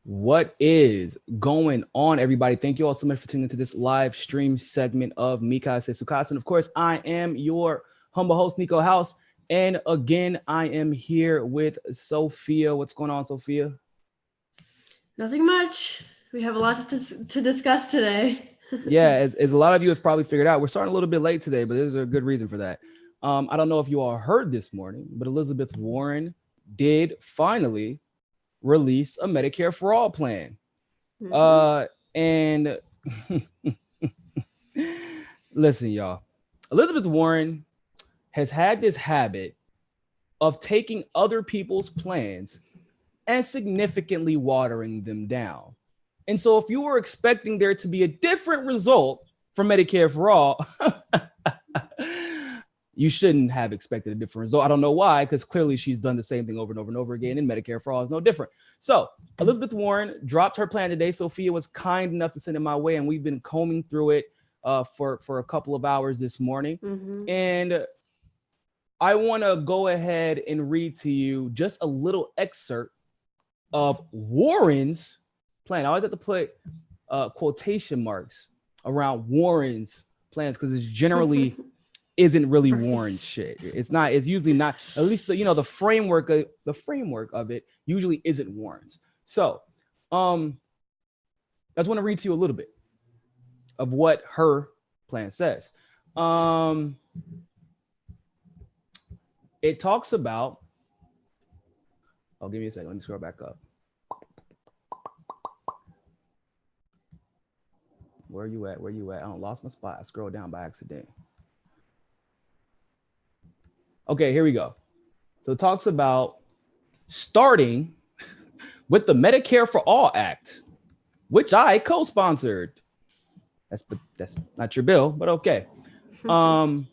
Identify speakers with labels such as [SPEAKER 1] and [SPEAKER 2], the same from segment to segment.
[SPEAKER 1] What is going on, everybody? Thank you all so much for tuning into this live stream segment of Mikase Sukasa. And of course, I am your humble host, Niko House. And again, I am here with Sophia. What's going on, Sophia?
[SPEAKER 2] Nothing much. We have a lot to discuss today.
[SPEAKER 1] Yeah, as a lot of you have probably figured out, we're starting a little bit late today, but there's a good reason for that. I don't know if you all heard this morning, but Elizabeth Warren did finally release a Medicare for All plan. And listen, y'all, Elizabeth Warren has had this habit of taking other people's plans and significantly watering them down. And so if you were expecting there to be a different result from Medicare for All, you shouldn't have expected a different result. I don't know why, because clearly she's done the same thing over and over and over again, and Medicare for All is no different. So Elizabeth Warren dropped her plan today. Sophia was kind enough to send it my way, and we've been combing through it for a couple of hours this morning. And I want to go ahead and read to you just a little excerpt of Warren's plan. I always have to put quotation marks around Warren's plans because it's generally isn't really Warren shit. It's not. It's usually not. At least the framework of it usually isn't Warren's. So, I just want to read to you a little bit of what her plan says. It talks about. Oh, give me a second. Let me scroll back up. Where are you at? Where are you at? I lost my spot. I scrolled down by accident. Okay, here we go. So it talks about starting with the Medicare for All Act, which I co-sponsored. That's not your bill, but okay. The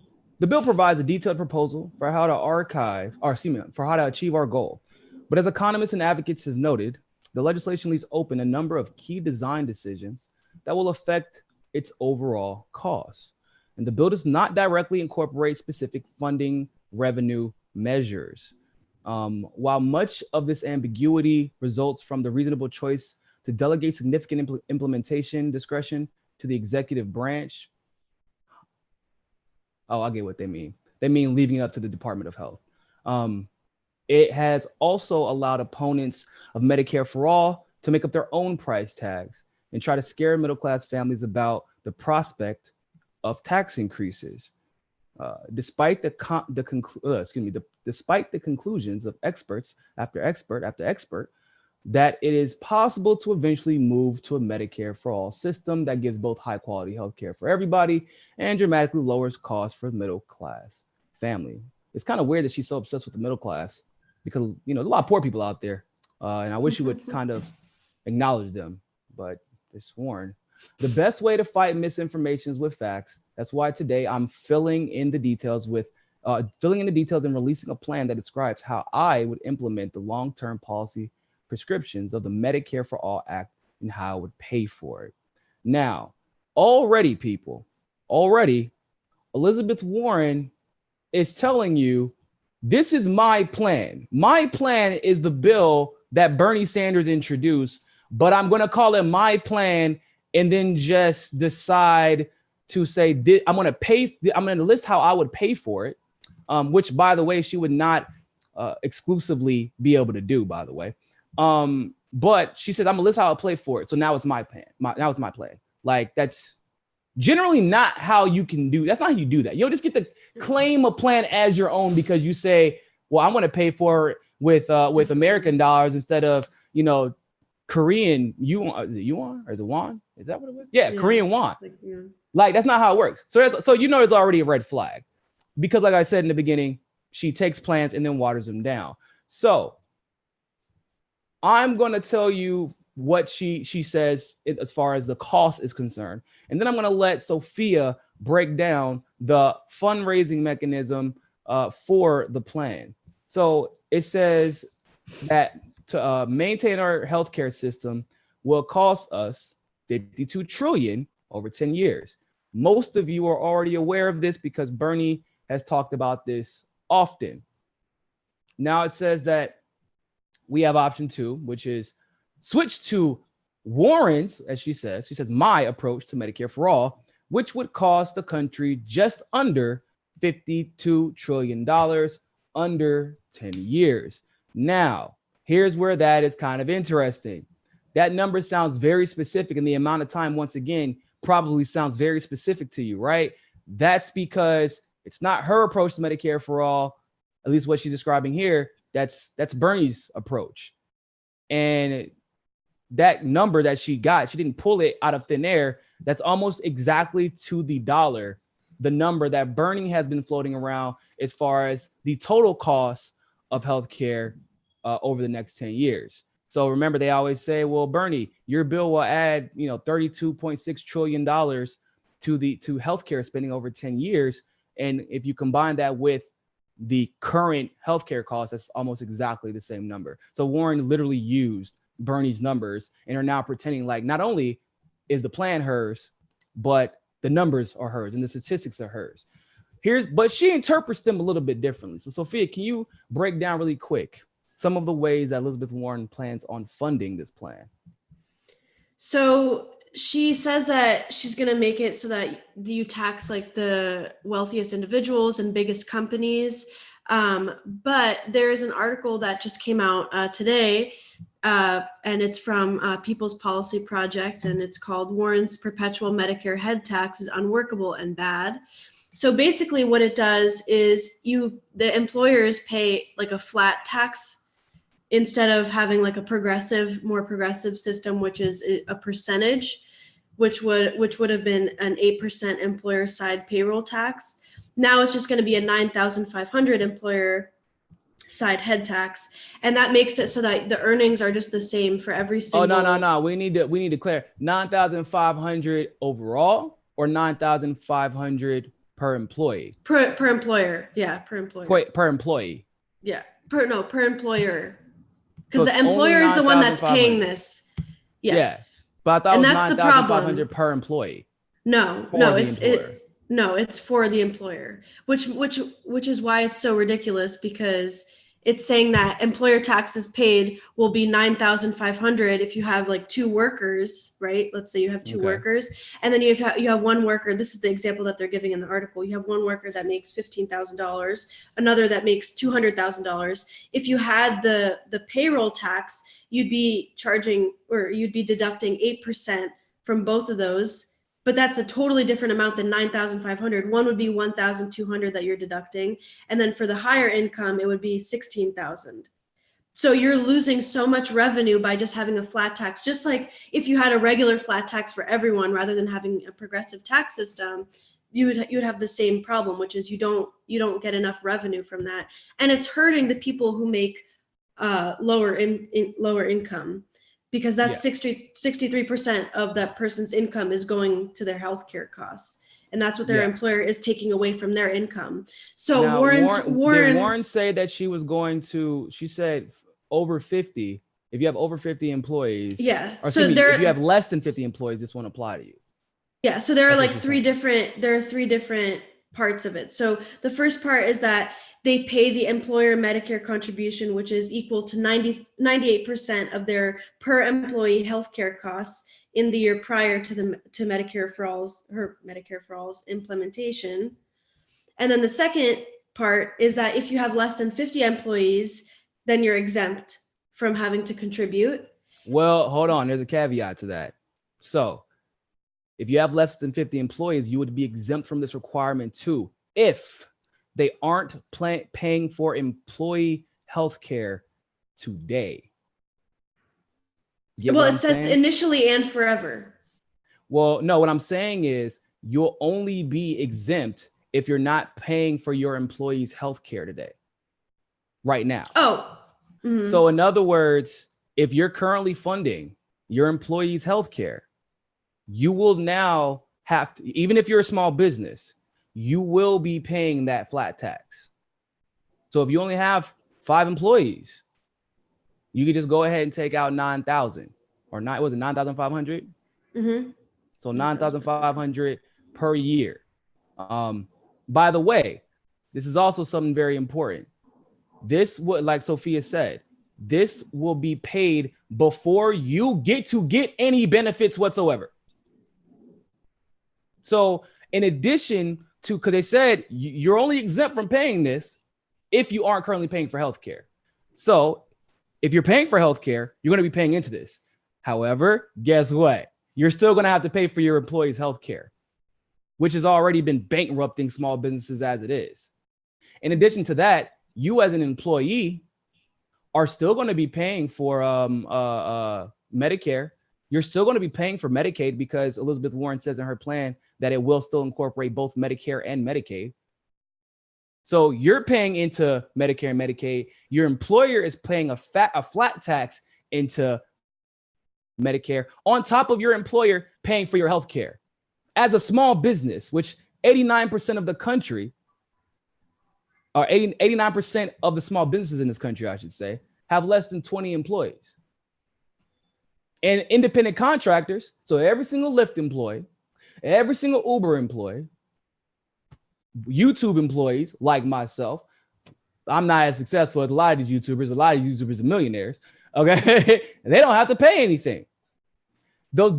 [SPEAKER 1] bill provides a detailed proposal for how to achieve our goal. But as economists and advocates have noted, the legislation leaves open a number of key design decisions that will affect its overall cost. And the bill does not directly incorporate specific funding revenue measures. While much of this ambiguity results from the reasonable choice to delegate significant implementation discretion to the executive branch. Oh, I get what they mean. They mean leaving it up to the Department of Health. It has also allowed opponents of Medicare for All to make up their own price tags and try to scare middle-class families about the prospect of tax increases. Despite the conclusions of experts after expert that it is possible to eventually move to a Medicare for All system that gives both high quality healthcare for everybody and dramatically lowers costs for the middle class family. It's kind of weird that she's so obsessed with the middle class because there's a lot of poor people out there, and I wish you would kind of acknowledge them, but it's Warren. The best way to fight misinformation is with facts. That's why today I'm filling in the details and releasing a plan that describes how I would implement the long-term policy prescriptions of the Medicare for All Act and how I would pay for it. Now, already, Elizabeth Warren is telling you, this is my plan. My plan is the bill that Bernie Sanders introduced, but I'm going to call it my plan and then just decide to say I'm going to list how I would pay for it, which, by the way, she would not exclusively be able to do, by the way. But she said, I'm going to list how I'll pay for it. So now it's my plan. Now it's my plan. Like, that's generally not how you can do. That's not how you do that. You don't just get to claim a plan as your own because you say, well, I'm going to pay for it with American dollars instead of, Korean yuan. Is it yuan or is it won? Is that what it was? Yeah, Korean won. Like, that's not how it works. So it's already a red flag because, like I said in the beginning, she takes plans and then waters them down. So I'm going to tell you what she says as far as the cost is concerned. And then I'm going to let Sophia break down the fundraising mechanism for the plan. So it says that to maintain our healthcare system will cost us $52 trillion over 10 years. Most of you are already aware of this because Bernie has talked about this often. Now it says that we have option 2, which is switch to Warren's, as she says, my approach to Medicare for all, which would cost the country just under $52 trillion under 10 years. Now, here's where that is kind of interesting. That number sounds very specific, and the amount of time, once again, probably sounds very specific to you, right? That's because it's not her approach to Medicare for all, at least what she's describing here. That's Bernie's approach. And that number that she got, she didn't pull it out of thin air. That's almost exactly to the dollar, the number that Bernie has been floating around as far as the total cost of healthcare over the next 10 years. So remember, they always say, well, Bernie, your bill will add, $32.6 trillion to healthcare spending over 10 years. And if you combine that with the current healthcare costs, that's almost exactly the same number. So Warren literally used Bernie's numbers and are now pretending like not only is the plan hers, but the numbers are hers and the statistics are hers. But she interprets them a little bit differently. So Sophia, can you break down really quick some of the ways that Elizabeth Warren plans on funding this plan?
[SPEAKER 2] So she says that she's going to make it so that you tax like the wealthiest individuals and biggest companies. But there's an article that just came out today, and it's from People's Policy Project, and it's called Warren's Perpetual Medicare Head Tax is Unworkable and Bad. So basically what it does is the employers pay like a flat tax instead of having like a more progressive system, which is a percentage, which would have been an 8% employer side payroll tax. Now it's just going to be a $9,500 employer side head tax, and that makes it so that the earnings are just the same for every single.
[SPEAKER 1] Oh no! We need to clear $9,500 overall or $9,500 per employee.
[SPEAKER 2] Per employer, yeah, per employer.
[SPEAKER 1] Per employee.
[SPEAKER 2] Yeah, per employer. Because the employer is the one that's paying this. Yes. Yeah.
[SPEAKER 1] But I thought and it was $9,500 per employee.
[SPEAKER 2] No, it's for the employer, which is why it's so ridiculous, because it's saying that employer taxes paid will be $9,500 if you have like two workers, right? Let's say you have two workers, and then you have one worker. This is the example that they're giving in the article. You have one worker that makes $15,000, another that makes $200,000. If you had the payroll tax, you'd be deducting 8% from both of those. But that's a totally different amount than $9,500. One would be $1,200 that you're deducting. And then for the higher income, it would be $16,000. So you're losing so much revenue by just having a flat tax. Just like if you had a regular flat tax for everyone rather than having a progressive tax system, you would have the same problem, which is you don't get enough revenue from that. And it's hurting the people who make lower income. Because that's 63% of that person's income is going to their healthcare costs. And that's what their employer is taking away from their income. So now, Warren
[SPEAKER 1] did Warren say that she said over 50, if you have over 50 employees.
[SPEAKER 2] Yeah.
[SPEAKER 1] So if you have less than 50 employees, this won't apply to you.
[SPEAKER 2] Yeah. So there are three different parts of it. So the first part is that they pay the employer Medicare contribution, which is equal to 98% of their per employee healthcare costs in the year prior to Medicare for All's implementation. And then the second part is that if you have less than 50 employees, then you're exempt from having to contribute.
[SPEAKER 1] Well, hold on. There's a caveat to that. So if you have less than 50 employees, you would be exempt from this requirement too, if they aren't paying for employee health care today.
[SPEAKER 2] Well, it says initially and forever.
[SPEAKER 1] Well, no, what I'm saying is you'll only be exempt if you're not paying for your employees' health care today, right now.
[SPEAKER 2] Oh. Mm-hmm.
[SPEAKER 1] So in other words, if you're currently funding your employees' health care, you will now have to, even if you're a small business, you will be paying that flat tax. So if you only have 5 employees, you could just go ahead and take out 9,000 or was it 9,500?
[SPEAKER 2] Mm-hmm.
[SPEAKER 1] So 9,500 per year. By the way, this is also something very important. This would, like Sophia said, this will be paid before you get any benefits whatsoever. So in addition to, because they said you're only exempt from paying this if you aren't currently paying for healthcare. So if you're paying for healthcare, you're going to be paying into this. However, guess what? You're still going to have to pay for your employees' healthcare, which has already been bankrupting small businesses as it is. In addition to that, you as an employee are still going to be paying for Medicare. You're still going to be paying for Medicaid because Elizabeth Warren says in her plan that it will still incorporate both Medicare and Medicaid. So you're paying into Medicare and Medicaid. Your employer is paying a flat tax into Medicare on top of your employer paying for your health care. As a small business, which 89% of the country, or 89% of the small businesses in this country, I should say, have less than 20 employees. And independent contractors, so every single Lyft employee, every single Uber employee, YouTube employees like myself, I'm not as successful as a lot of these YouTubers, but a lot of these YouTubers are millionaires, okay? They don't have to pay anything. Those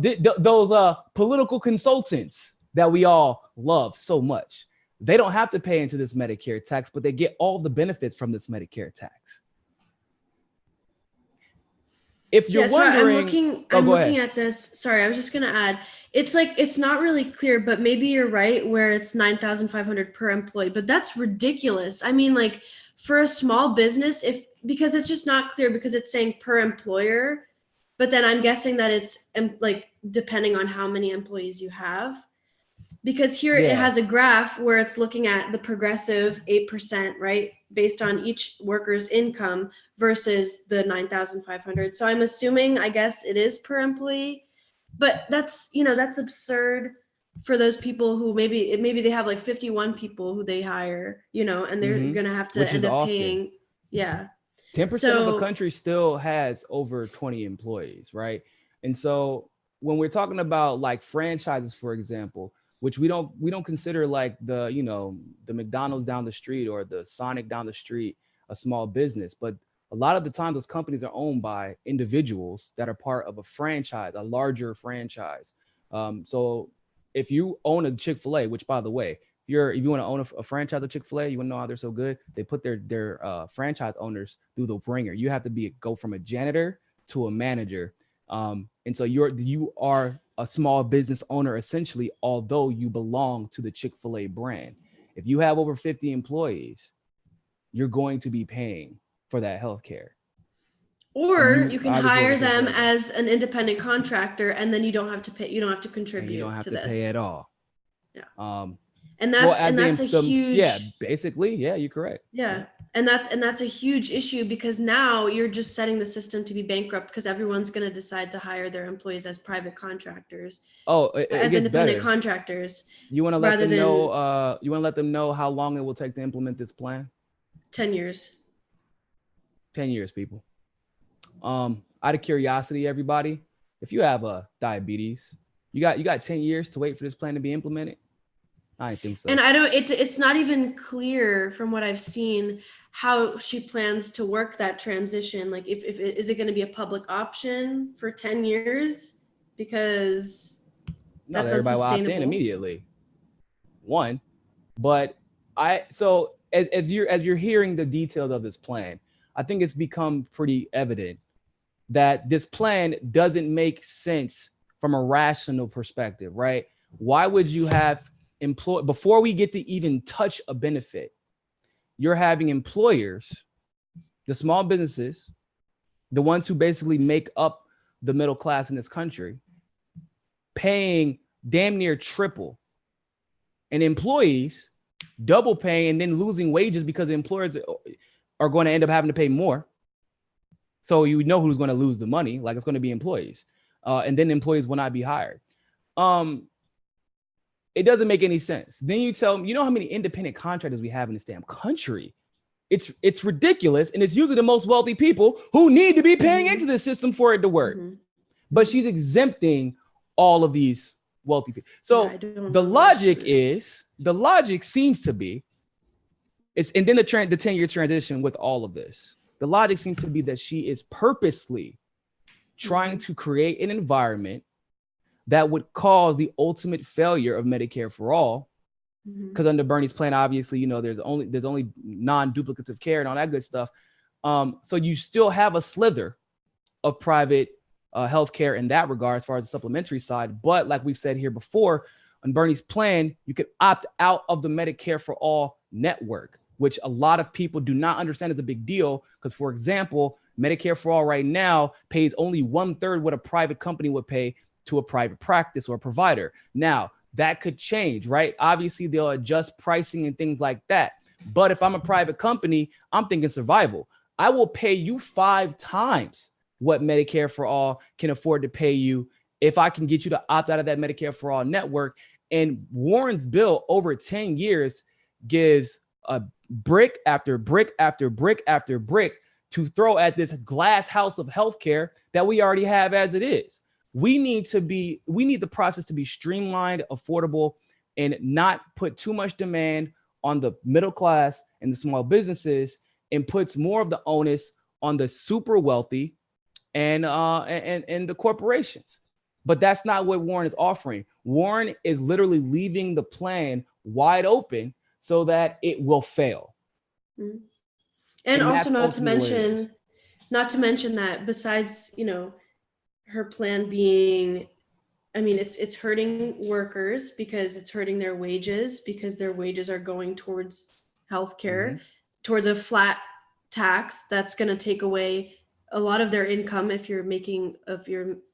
[SPEAKER 1] political consultants that we all love so much, they don't have to pay into this Medicare tax, but they get all the benefits from this Medicare tax. If you're wondering,
[SPEAKER 2] I'm looking at this. Sorry, I was just going to add, it's like, it's not really clear, but maybe you're right where it's 9,500 per employee, but that's ridiculous. I mean, like for a small business, because it's just not clear because it's saying per employer, but then I'm guessing that it's like depending on how many employees you have. Because here it has a graph where it's looking at the progressive 8%, right? Based on each worker's income versus the 9,500. So I'm assuming, I guess it is per employee, but that's absurd for those people who maybe they have like 51 people who they hire, and they're going to have to end up paying. Yeah.
[SPEAKER 1] 10% of the country still has over 20 employees, right? And so when we're talking about like franchises, for example, which we don't consider like the McDonald's down the street or the Sonic down the street a small business, but a lot of the time those companies are owned by individuals that are part of a franchise, a larger franchise. So if you own a Chick-fil-A, which by the way, if you want to own a franchise of Chick-fil-A, you want to know how they're so good, they put their franchise owners through the ringer. You have to go from a janitor to a manager. And so you are a small business owner, essentially, although you belong to the Chick-fil-A brand. If you have over 50 employees, you're going to be paying for that healthcare.
[SPEAKER 2] Or you can hire them as an independent contractor, and then you don't have to pay. You don't have to contribute.
[SPEAKER 1] You don't have
[SPEAKER 2] to
[SPEAKER 1] to
[SPEAKER 2] this.
[SPEAKER 1] pay at all.
[SPEAKER 2] Yeah. And that's a huge.
[SPEAKER 1] Yeah, basically, yeah, you're correct.
[SPEAKER 2] Yeah. And that's a huge issue because now you're just setting the system to be bankrupt because everyone's going to decide to hire their employees as private contractors.
[SPEAKER 1] As
[SPEAKER 2] independent contractors.
[SPEAKER 1] You want to let them know. You want to let them know how long it will take to implement this plan.
[SPEAKER 2] 10 years.
[SPEAKER 1] 10 years, people. Out of curiosity, everybody, if you have diabetes, you got 10 years to wait for this plan to be implemented. I think so.
[SPEAKER 2] And it's not even clear from what I've seen how she plans to work that transition. Like if is it going to be a public option for 10 years? Because that's
[SPEAKER 1] everybody will opt in immediately. One, but as you're hearing the details of this plan, I think it's become pretty evident that this plan doesn't make sense from a rational perspective, right? Why would you have before we get to even touch a benefit, you're having employers, the small businesses, the ones who basically make up the middle class in this country, paying damn near triple, and employees double paying and then losing wages because the employers are going to end up having to pay more. So you know who's going to lose the money, like it's going to be employees, and then employees will not be hired. It doesn't make any sense. Then you tell them, you know how many independent contractors we have in this damn country? It's ridiculous. And it's usually the most wealthy people who need to be paying into the system for it to work. Mm-hmm. But she's exempting all of these wealthy people. So the logic seems to be, and then the 10-year transition with all of this. The logic seems to be that she is purposely trying to create an environment that would cause the ultimate failure of Medicare for all. Because under Bernie's plan, obviously, you know, there's only non-duplicative care and all that good stuff. So you still have a slither of private healthcare in that regard, as far as the supplementary side. But like we've said here before, on Bernie's plan, you could opt out of the Medicare for all network, which a lot of people do not understand is a big deal. Because, for example, Medicare for all right now pays only 1/3 what a private company would pay to a private practice or provider. Now, that could change, right? Obviously, they'll adjust pricing and things like that. But if I'm a private company, I'm thinking survival. I will pay you 5 times what Medicare for all can afford to pay you if I can get you to opt out of that Medicare for all network. And Warren's bill over 10 years gives a brick after brick after brick after brick to throw at this glass house of healthcare that we already have as it is. We need the process to be streamlined, affordable, and not put too much demand on the middle class and the small businesses, and puts more of the onus on the super wealthy and the corporations. But that's not what Warren is offering. Warren is literally leaving the plan wide open so that it will fail.
[SPEAKER 2] And also not to mention that besides, you know, her plan being, I mean, it's hurting workers because it's hurting their wages, because their wages are going towards healthcare, towards a flat tax that's going to take away a lot of their income if you're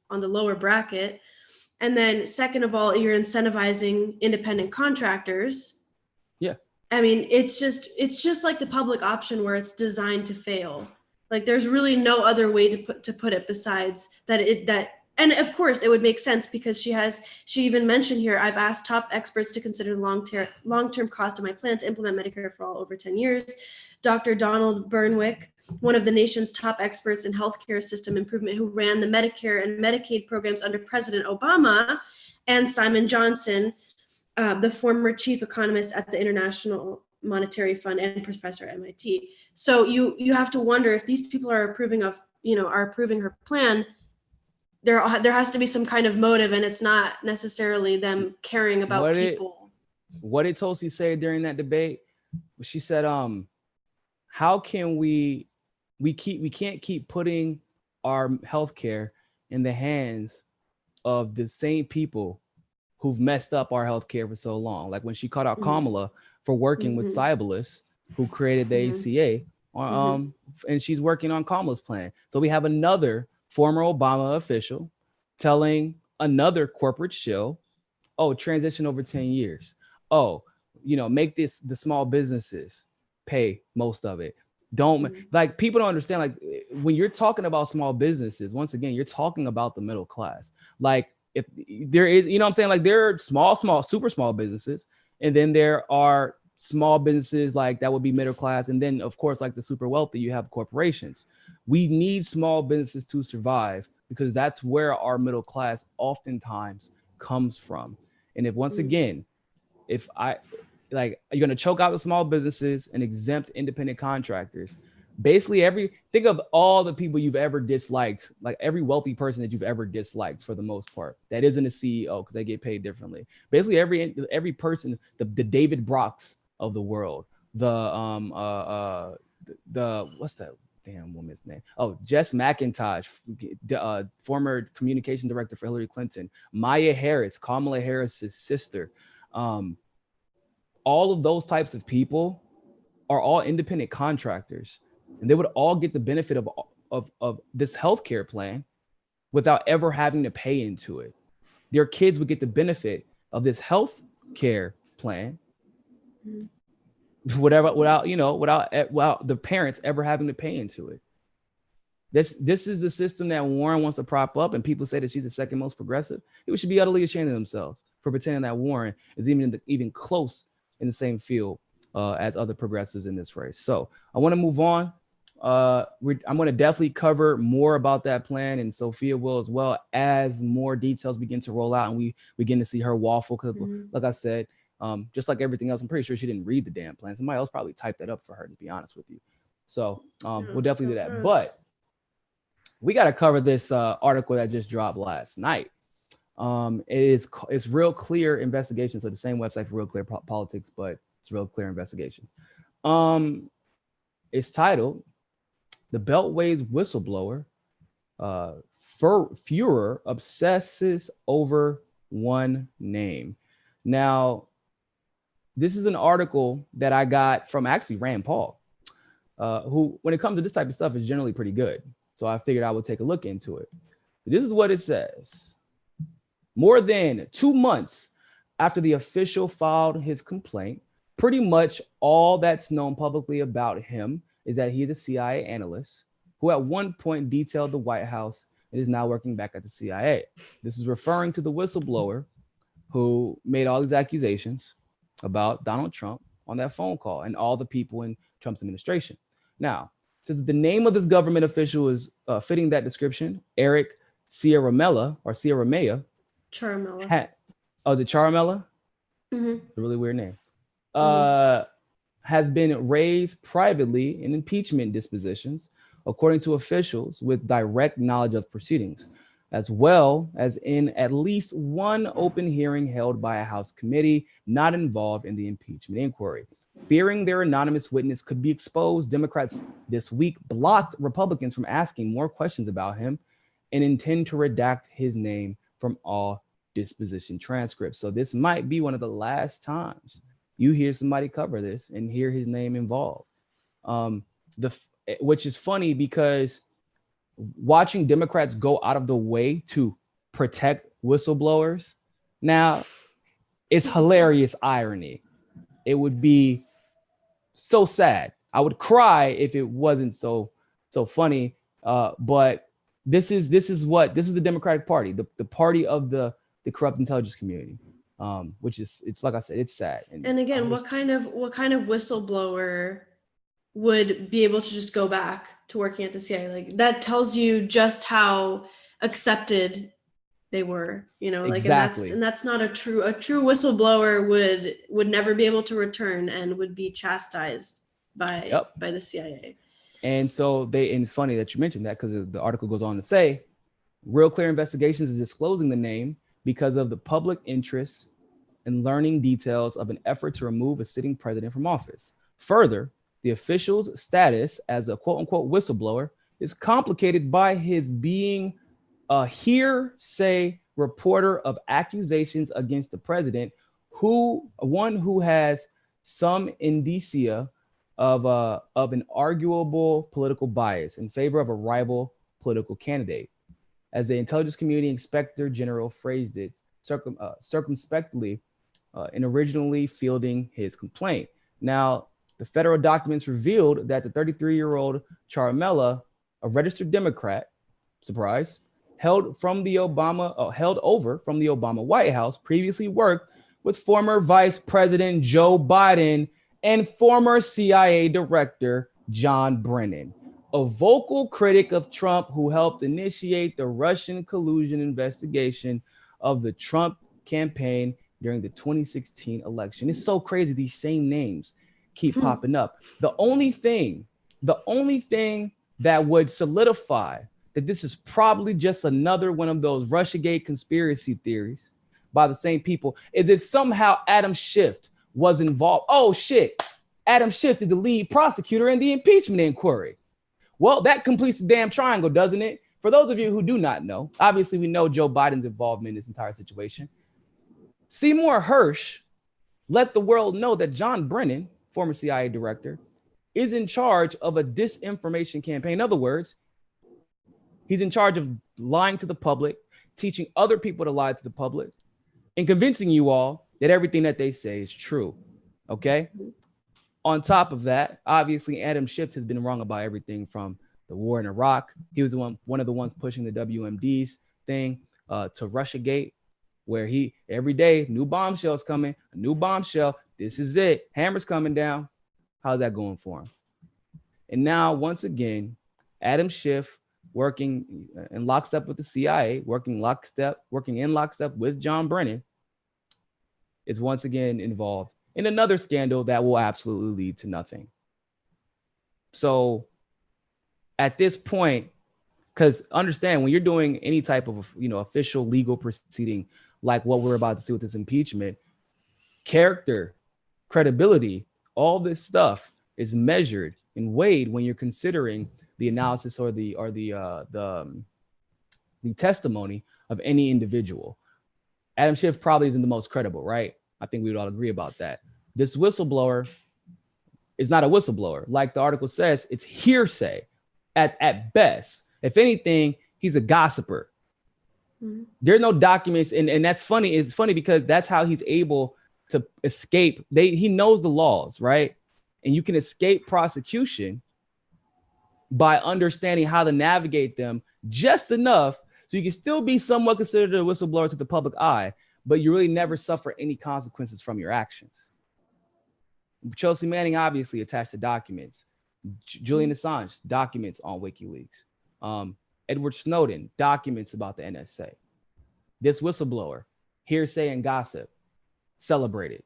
[SPEAKER 2] on the lower bracket. And then second of all, you're incentivizing independent contractors.
[SPEAKER 1] Yeah.
[SPEAKER 2] I mean, it's just like the public option where it's designed to fail. Like there's really no other way to put it besides that and of course it would make sense because she even mentioned here, I've asked top experts to consider the long-term cost of my plan to implement Medicare for all over 10 years. Dr. Donald Burnwick, one of the nation's top experts in healthcare system improvement, who ran the Medicare and Medicaid programs under President Obama, and Simon Johnson, the former chief economist at the International Monetary Fund and professor at MIT. So you have to wonder if these people are approving her plan, there has to be some kind of motive, and it's not necessarily them caring about people.
[SPEAKER 1] What did Tulsi say during that debate? She said, how can we can't keep putting our healthcare in the hands of the same people who've messed up our healthcare for so long. Like when she called out Kamala for working with Cybulus, who created the ACA, and she's working on Kamala's plan. So we have another former Obama official telling another corporate shill, oh, transition over 10 years. Oh, you know, make the small businesses pay most of it. Like people don't understand, like when you're talking about small businesses, once again, you're talking about the middle class. Like if there is, you know what I'm saying? Like there are small, super small businesses. And then there are small businesses like that would be middle class. And then of course, like the super wealthy, you have corporations. We need small businesses to survive because that's where our middle class oftentimes comes from. And if once again, if you're going to choke out the small businesses and exempt independent contractors, basically think of all the people you've ever disliked, like every wealthy person that you've ever disliked for the most part, that isn't a CEO because they get paid differently. Basically every person, the David Brocks of the world, the what's that damn woman's name? Oh, Jess McIntosh, former communication director for Hillary Clinton, Maya Harris, Kamala Harris's sister. All of those types of people are all independent contractors, and they would all get the benefit of this healthcare plan without ever having to pay into it. Their kids would get the benefit of this healthcare plan without the parents ever having to pay into it. This is the system that Warren wants to prop up, and people say that she's the second most progressive. People should be utterly ashamed of themselves for pretending that Warren is even close in the same field as other progressives in this race. So I want to move on. I'm going to definitely cover more about that plan, and Sophia will as well, as more details begin to roll out and we begin to see her waffle. Because like I said, just like everything else, I'm pretty sure she didn't read the damn plan. Somebody else probably typed that up for her, to be honest with you. So we'll definitely do that. But we got to cover this article that just dropped last night. It's Real Clear Investigation. So the same website for Real Clear Politics, but it's Real Clear Investigation. It's titled "The Beltway's Whistleblower Furor Obsesses Over One Name." Now, this is an article that I got from actually Rand Paul, who, when it comes to this type of stuff, is generally pretty good. So I figured I would take a look into it. This is what it says. More than 2 months after the official filed his complaint, pretty much all that's known publicly about him is that he is a CIA analyst who at one point detailed the White House and is now working back at the CIA. This is referring to the whistleblower who made all these accusations about Donald Trump on that phone call and all the people in Trump's administration. Now, since the name of this government official is fitting that description, Eric Ciaramella or Ciaramella.
[SPEAKER 2] Charamella.
[SPEAKER 1] Is it Charamella?
[SPEAKER 2] Mm-hmm.
[SPEAKER 1] A really weird name. Has been raised privately in impeachment dispositions, according to officials with direct knowledge of proceedings, as well as in at least one open hearing held by a House committee not involved in the impeachment inquiry. Fearing their anonymous witness could be exposed, Democrats this week blocked Republicans from asking more questions about him and intend to redact his name from all disposition transcripts. So this might be one of the last times you hear somebody cover this and hear his name involved. Which is funny because watching Democrats go out of the way to protect whistleblowers, now it's hilarious irony. It would be so sad. I would cry if it wasn't so funny. But this is the Democratic Party, the party of the corrupt intelligence community, which is, it's like I said, it's sad.
[SPEAKER 2] And again, what kind of whistleblower would be able to just go back to working at the CIA? Like, that tells you just how accepted they were, like, exactly. and that's not a true whistleblower would never be able to return and would be chastised by the CIA. And
[SPEAKER 1] so and it's funny that you mentioned that, because the article goes on to say, Real Clear Investigations is disclosing the name because of the public interest in learning details of an effort to remove a sitting president from office. Further, the official's status as a quote unquote whistleblower is complicated by his being a hearsay reporter of accusations against the president, one who has some indicia of an arguable political bias in favor of a rival political candidate. As the intelligence community inspector general phrased it circumspectly in originally fielding his complaint. Now, the federal documents revealed that the 33-year-old Charamella, a registered Democrat, surprise, held over from the Obama White House, previously worked with former Vice President Joe Biden and former CIA Director John Brennan, a vocal critic of Trump who helped initiate the Russian collusion investigation of the Trump campaign during the 2016 election. It's so crazy. These same names keep popping up. The only thing that would solidify that this is probably just another one of those Russiagate conspiracy theories by the same people is if somehow Adam Schiff was involved. Oh shit, Adam Schiff is the lead prosecutor in the impeachment inquiry. Well, that completes the damn triangle, doesn't it? For those of you who do not know, obviously we know Joe Biden's involvement in this entire situation. Seymour Hersh let the world know that John Brennan, former CIA director, is in charge of a disinformation campaign. In other words, he's in charge of lying to the public, teaching other people to lie to the public, and convincing you all that everything that they say is true. Okay? On top of that, obviously, Adam Schiff has been wrong about everything from the war in Iraq. He was one of the ones pushing the WMDs thing to Russiagate, where he every day, new bombshells coming, a new bombshell. This is it. Hammer's coming down. How's that going for him? And now, once again, Adam Schiff working in lockstep with the CIA, working in lockstep with John Brennan, is once again involved in another scandal that will absolutely lead to nothing. So at this point, because understand when you're doing any type of, official legal proceeding, like what we're about to see with this impeachment, character, credibility, all this stuff is measured and weighed when you're considering the analysis or the testimony of any individual. Adam Schiff probably isn't the most credible, right? I think we would all agree about that. This whistleblower is not a whistleblower. Like the article says, it's hearsay at best. If anything, he's a gossiper. Mm-hmm. There are no documents. And that's funny. It's funny because that's how he's able to escape. He knows the laws, right? And you can escape prosecution by understanding how to navigate them just enough so you can still be somewhat considered a whistleblower to the public eye, but you really never suffer any consequences from your actions. Chelsea Manning obviously attached the documents. Julian Assange, documents on WikiLeaks. Edward Snowden, documents about the NSA. This whistleblower, hearsay and gossip, celebrated.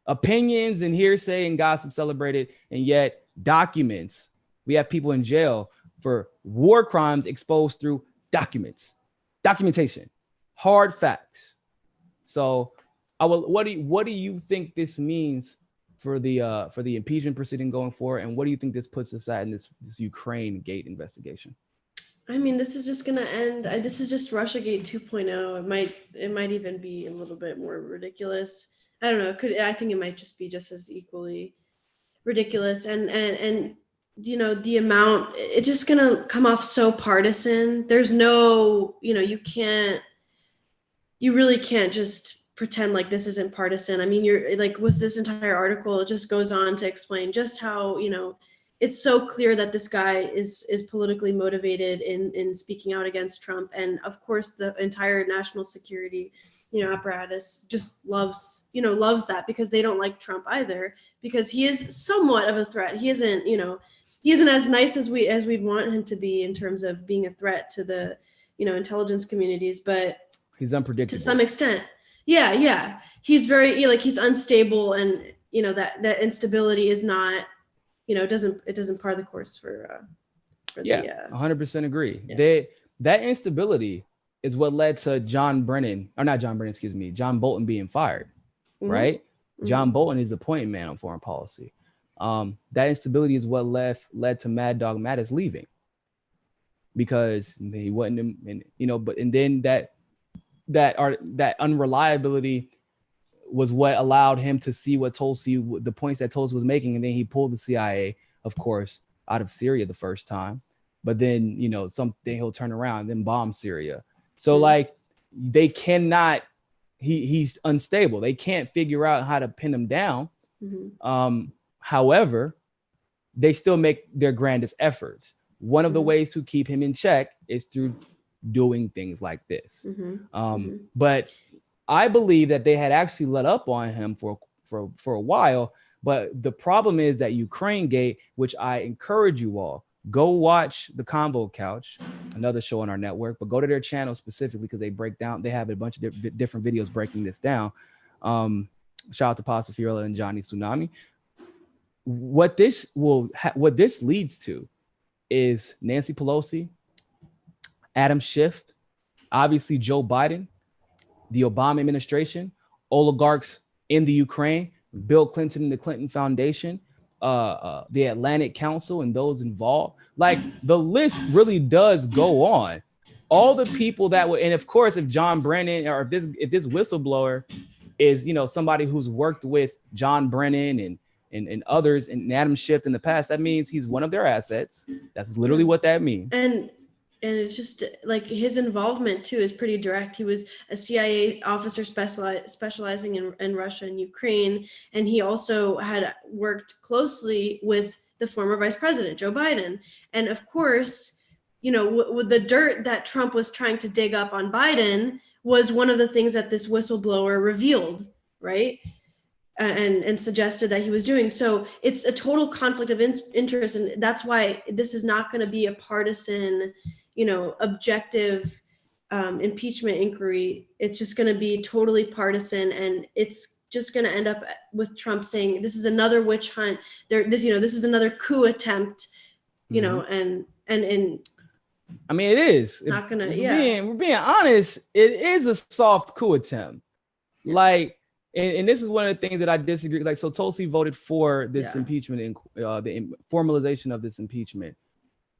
[SPEAKER 1] Opinions and hearsay and gossip celebrated, and yet documents. We have people in jail for war crimes exposed through documentation, hard facts. So, what do you think this means for the impeachment proceeding going forward, and what do you think this puts us at in this Ukraine gate investigation?
[SPEAKER 2] I mean, this is just going to end. This is just Russiagate 2.0. It might even be a little bit more ridiculous. I don't know. I think it might just be just as equally ridiculous. And the amount, it's just going to come off so partisan. There's no, you really can't just pretend like this isn't partisan. I mean, you're like with this entire article, it just goes on to explain just how, it's so clear that this guy is politically motivated in speaking out against Trump. And of course, the entire national security, apparatus just loves that because they don't like Trump either, because he is somewhat of a threat. He isn't as nice as we'd want him to be in terms of being a threat to the, intelligence communities, but
[SPEAKER 1] he's unpredictable
[SPEAKER 2] to some extent. Yeah. He's very, he's unstable, and, that instability is not, it doesn't par the course for
[SPEAKER 1] 100% agree.
[SPEAKER 2] Yeah.
[SPEAKER 1] That instability is what led to John Bolton being fired, mm-hmm. right? Mm-hmm. John Bolton is the point man on foreign policy. That instability is what led to Mad Dog Mattis leaving, because he wasn't, and then that unreliability was what allowed him to see what the points that Tulsi was making. And then he pulled the CIA, of course, out of Syria the first time. But then, something he'll turn around and then bomb Syria. So they cannot, he's unstable. They can't figure out how to pin him down. Mm-hmm. However, they still make their grandest efforts. One of the ways to keep him in check is through doing things like this. Mm-hmm. But I believe that they had actually let up on him for a while. But the problem is that Ukraine Gate, which I encourage you all, go watch the Convo Couch, another show on our network, but go to their channel specifically because they have a bunch of different videos breaking this down. Shout out to Pasta Fiorella and Johnny Tsunami. What this leads to is Nancy Pelosi, Adam Schiff, obviously Joe Biden, the Obama administration, oligarchs in the Ukraine, Bill Clinton and the Clinton Foundation, the Atlantic Council and those involved. Like, the list really does go on. All the people that were, and of course, if John Brennan or if this whistleblower is, somebody who's worked with John Brennan and others and Adam Schiff in the past, that means he's one of their assets. That's literally what that means.
[SPEAKER 2] And it's just like his involvement too is pretty direct. He was a CIA officer specializing in Russia and Ukraine. And he also had worked closely with the former vice president, Joe Biden. And of course, with the dirt that Trump was trying to dig up on Biden was one of the things that this whistleblower revealed, right? And suggested that he was doing. So it's a total conflict of interest. And that's why this is not going to be a partisan, objective impeachment inquiry. It's just going to be totally partisan, and it's just going to end up with Trump saying this is another witch hunt. This is another coup attempt, and
[SPEAKER 1] I mean, it is.
[SPEAKER 2] Not gonna.
[SPEAKER 1] We're being honest. It is a soft coup attempt. Yeah. Like, and this is one of the things that I disagree. Like, so Tulsi voted for this impeachment and the formalization of this impeachment.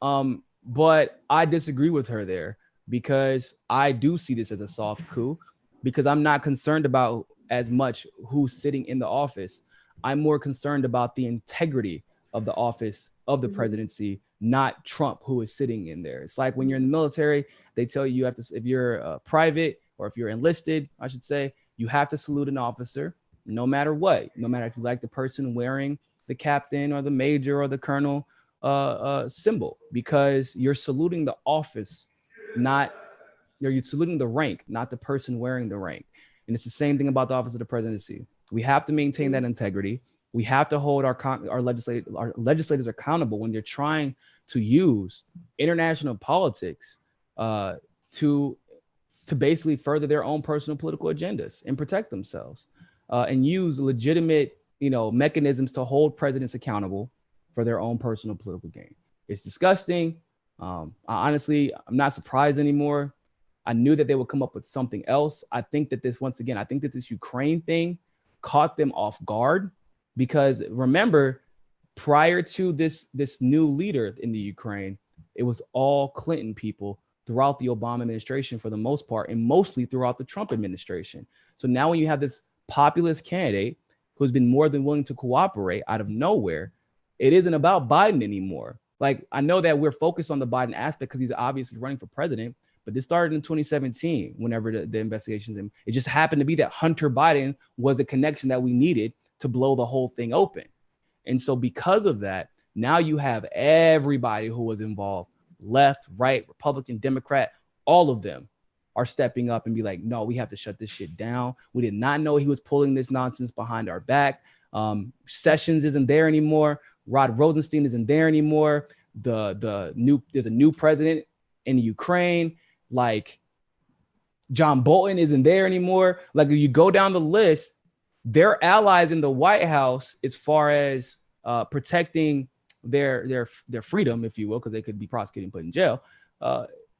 [SPEAKER 1] But I disagree with her there because I do see this as a soft coup because I'm not concerned about as much who's sitting in the office. I'm more concerned about the integrity of the office of the presidency, not Trump, who is sitting in there. It's like when you're in the military, they tell you have to, if you're a private or if you're enlisted, I should say, you have to salute an officer no matter what, no matter if you like the person wearing the captain or the major or the colonel symbol, because you're saluting the office, you're saluting the rank, not the person wearing the rank. And it's the same thing about the office of the presidency. We have to maintain that integrity. We have to hold our legislators accountable when they're trying to use international politics to basically further their own personal political agendas and protect themselves and use legitimate, mechanisms to hold presidents accountable for their own personal political gain. It's disgusting. Honestly, I'm not surprised anymore. I knew that they would come up with something else. I think that this Ukraine thing caught them off guard because remember, prior to this new leader in the Ukraine, it was all Clinton people throughout the Obama administration for the most part, and mostly throughout the Trump administration. So now when you have this populist candidate who's been more than willing to cooperate out of nowhere, it isn't about Biden anymore. Like, I know that we're focused on the Biden aspect because he's obviously running for president, but this started in 2017, whenever the investigations, and it just happened to be that Hunter Biden was the connection that we needed to blow the whole thing open. And so because of that, now you have everybody who was involved, left, right, Republican, Democrat, all of them are stepping up and be like, no, we have to shut this shit down. We did not know he was pulling this nonsense behind our back. Sessions isn't there anymore. Rod Rosenstein isn't there anymore. There's a new president in Ukraine. Like, John Bolton isn't there anymore. Like, if you go down the list, their allies in the White House, as far as protecting their freedom, if you will, because they could be prosecuted and put in jail,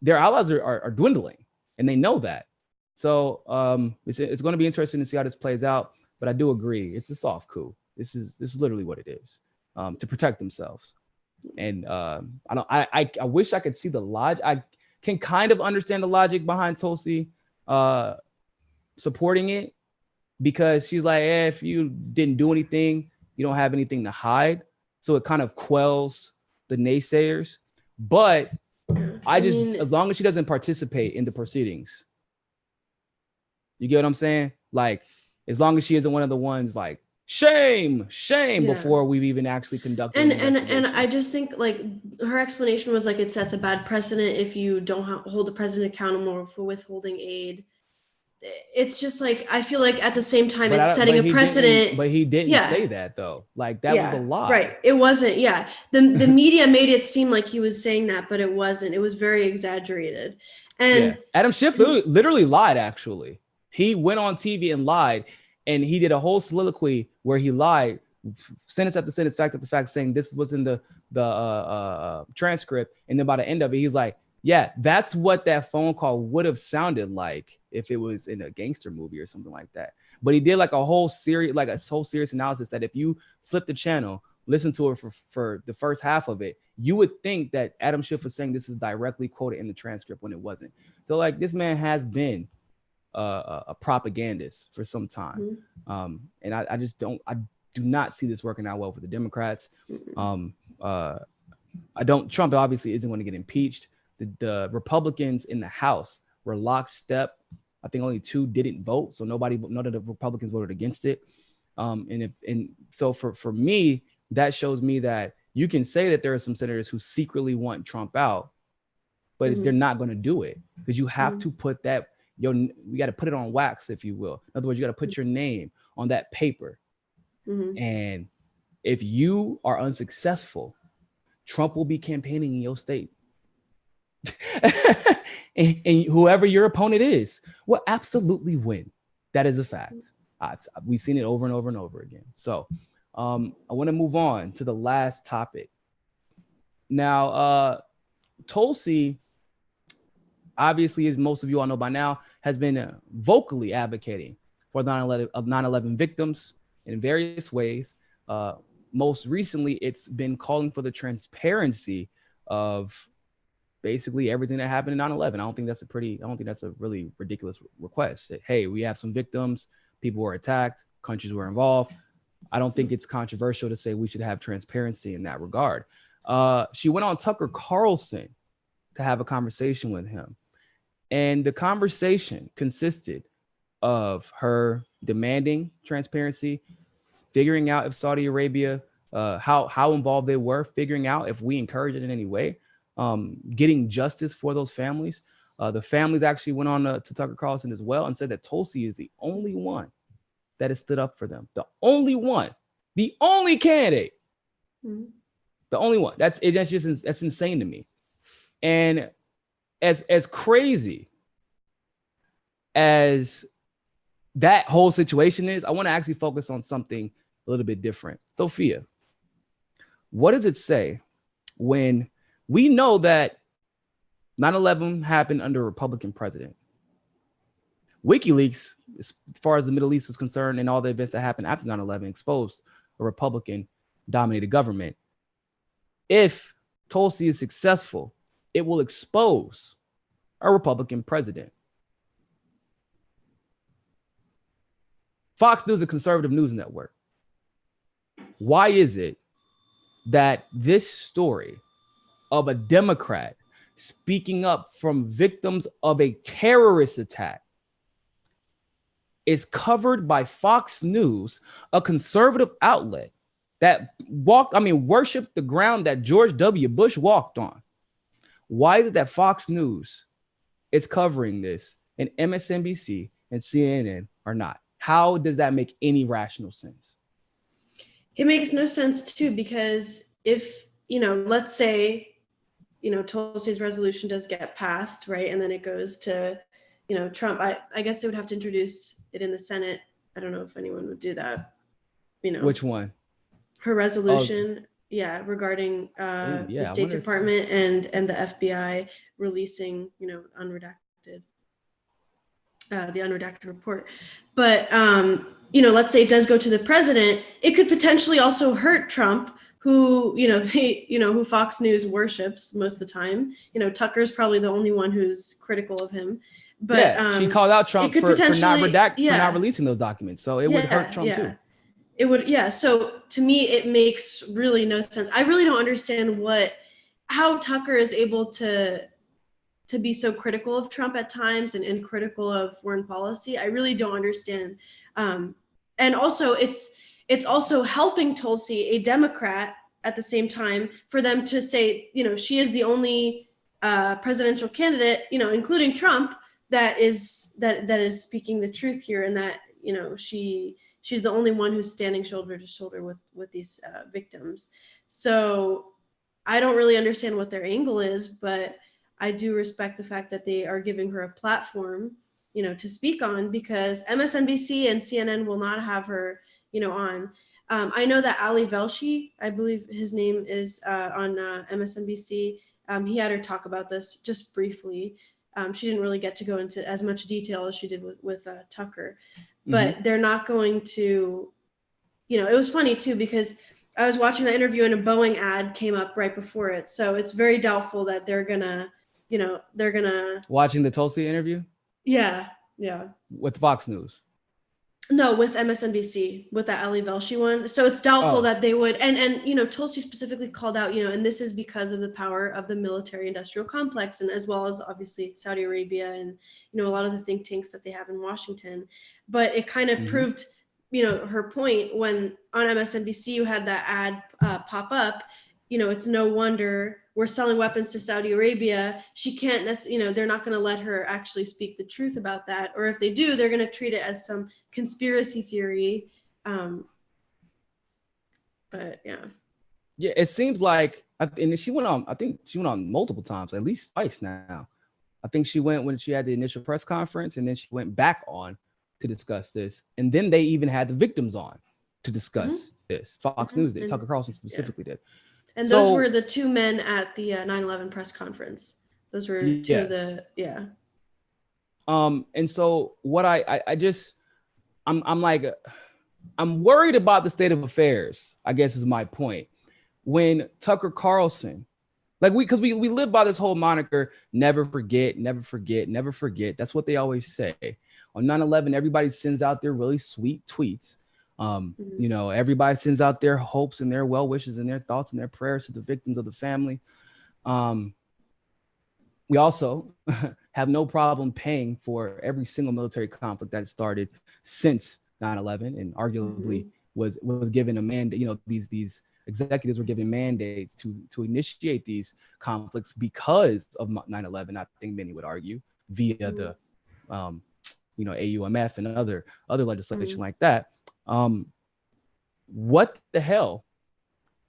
[SPEAKER 1] their allies are dwindling, and they know that. So it's going to be interesting to see how this plays out. But I do agree, it's a soft coup. This is literally what it is, to protect themselves. And I wish I could see the logic. I can kind of understand the logic behind Tulsi supporting it, because she's like, if you didn't do anything, you don't have anything to hide. So it kind of quells the naysayers. But as long as she doesn't participate in the proceedings, you get what I'm saying? Like, as long as she isn't one of the ones like, shame, before we've even actually conducted
[SPEAKER 2] and I just think, like, her explanation was like, it sets a bad precedent if you don't hold the president accountable for withholding aid. It's just like, I feel like at the same time it's setting a precedent.
[SPEAKER 1] But he didn't say that though. Like, that was a lie.
[SPEAKER 2] Right. It wasn't. Yeah. The media made it seem like he was saying that, but it wasn't. It was very exaggerated. And
[SPEAKER 1] Adam Schiff literally lied, actually. He went on TV and lied, and he did a whole soliloquy where he lied, sentence after sentence, fact after fact, saying this was in the transcript. And then by the end of it, he's like, yeah, that's what that phone call would have sounded like if it was in a gangster movie or something like that. But he did like a whole serious analysis that if you flip the channel, listen to it for the first half of it, you would think that Adam Schiff was saying this is directly quoted in the transcript when it wasn't. So, like, this man has been a propagandist for some time. And I do not see this working out well for the Democrats. Trump obviously isn't going to get impeached. The Republicans in the House were lockstep. I think only 2 didn't vote, so none of the Republicans voted against it. So for me, that shows me that you can say that there are some senators who secretly want Trump out, but they're not going to do it, because you have to put that, you got to put it on wax, if you will. In other words, you got to put your name on that paper. And if you are unsuccessful, Trump will be campaigning in your state. and whoever your opponent is will absolutely win. That is a fact. We've seen it over and over and over again. So I want to move on to the last topic. Now, Tulsi, obviously, as most of you all know by now, has been vocally advocating for the 9/11 victims in various ways. Most recently, it's been calling for the transparency of basically everything that happened in 9/11. I don't think that's a really ridiculous request. That, hey, we have some victims, people were attacked, countries were involved. I don't think it's controversial to say we should have transparency in that regard. She went on Tucker Carlson to have a conversation with him. And the conversation consisted of her demanding transparency, figuring out if Saudi Arabia, how involved they were, figuring out if we encourage it in any way, getting justice for those families. The families actually went on to Tucker Carlson as well and said that Tulsi is the only one that has stood up for them. The only one, the only candidate, the only one. That's insane to me. And as crazy as that whole situation is, I want to actually focus on something a little bit different. Sophia, what does it say when we know that 9/11 happened under a Republican president? WikiLeaks, as far as the Middle East was concerned, and all the events that happened after 9/11 exposed a Republican-dominated government. If Tulsi is successful, it will expose a Republican president. Fox News is a conservative news network. Why is it that this story of a Democrat speaking up from victims of a terrorist attack is covered by Fox News, a conservative outlet that worshiped the ground that George W. Bush walked on? Why is it that Fox News is covering this and MSNBC and CNN are not? How does that make any rational sense?
[SPEAKER 2] It makes no sense too, because if, let's say, Tulsi's resolution does get passed, right? And then it goes to, Trump. I guess they would have to introduce it in the Senate. I don't know if anyone would do that.
[SPEAKER 1] Which one?
[SPEAKER 2] Her resolution, regarding the State Department and the FBI releasing, unredacted, the unredacted report. But let's say it does go to the president, it could potentially also hurt Trump, who who Fox News worships most of the time. Tucker's probably the only one who's critical of him. But
[SPEAKER 1] she called out Trump for not releasing those documents, so it would hurt Trump too.
[SPEAKER 2] It would, So to me, it makes really no sense. I really don't understand how Tucker is able to be so critical of Trump at times and critical of foreign policy. I really don't understand. And also, it's also helping Tulsi, a Democrat, at the same time, for them to say, she is the only presidential candidate, including Trump, that is speaking the truth here, and that she's the only one who's standing shoulder to shoulder with these victims. So I don't really understand what their angle is, but I do respect the fact that they are giving her a platform, to speak on, because MSNBC and CNN will not have her, on. I know that Ali Velshi, I believe his name is, on MSNBC. He had her talk about this just briefly. She didn't really get to go into as much detail as she did with Tucker, but they're not going to, it was funny too, because I was watching the interview and a Boeing ad came up right before it. So it's very doubtful that they're gonna watching
[SPEAKER 1] the Tulsi interview.
[SPEAKER 2] Yeah.
[SPEAKER 1] With Fox News.
[SPEAKER 2] No, with MSNBC, with that Ali Velshi one. So it's doubtful that they would, and Tulsi specifically called out, and this is because of the power of the military industrial complex, and as well as obviously Saudi Arabia and, a lot of the think tanks that they have in Washington. But it kind of proved, her point when on MSNBC you had that ad pop up. It's no wonder we're selling weapons to Saudi Arabia. She can't, they're not going to let her actually speak the truth about that. Or if they do, they're going to treat it as some conspiracy theory. But yeah.
[SPEAKER 1] Yeah, it seems like, and she went on, I think she went on multiple times, at least twice now. I think she went when she had the initial press conference, and then she went back on to discuss this. And then they even had the victims on to discuss this. Fox News did. Tucker Carlson specifically did.
[SPEAKER 2] And those were the two men at the 9/11 press conference. Those were two of the,
[SPEAKER 1] And so what I'm worried about the state of affairs, I guess is my point. When Tucker Carlson, because we live by this whole moniker, never forget, never forget, never forget. That's what they always say. On 9/11, everybody sends out their really sweet tweets. You know, everybody sends out their hopes and their well wishes and their thoughts and their prayers to the victims of the family. We also have no problem paying for every single military conflict that started since 9/11 and arguably was given a mandate. You know, these executives were given mandates to initiate these conflicts because of 9/11. I think many would argue via the AUMF and other legislation like that. What the hell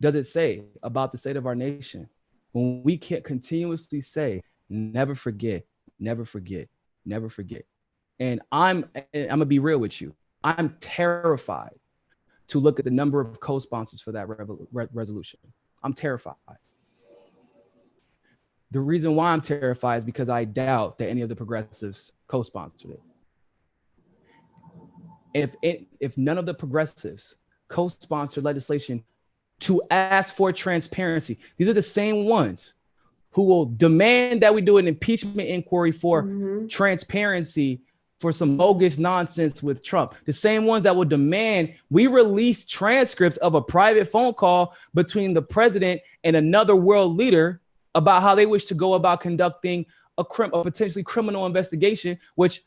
[SPEAKER 1] does it say about the state of our nation when we can't continuously say never forget, never forget, never forget? And I'm gonna be real with you. I'm terrified to look at the number of co-sponsors for that resolution. I'm terrified. The reason why I'm terrified is because I doubt that any of the progressives co-sponsored it. If none of the progressives co-sponsor legislation to ask for transparency, these are the same ones who will demand that we do an impeachment inquiry for transparency for some bogus nonsense with Trump. The same ones that will demand we release transcripts of a private phone call between the president and another world leader about how they wish to go about conducting a potentially criminal investigation, which,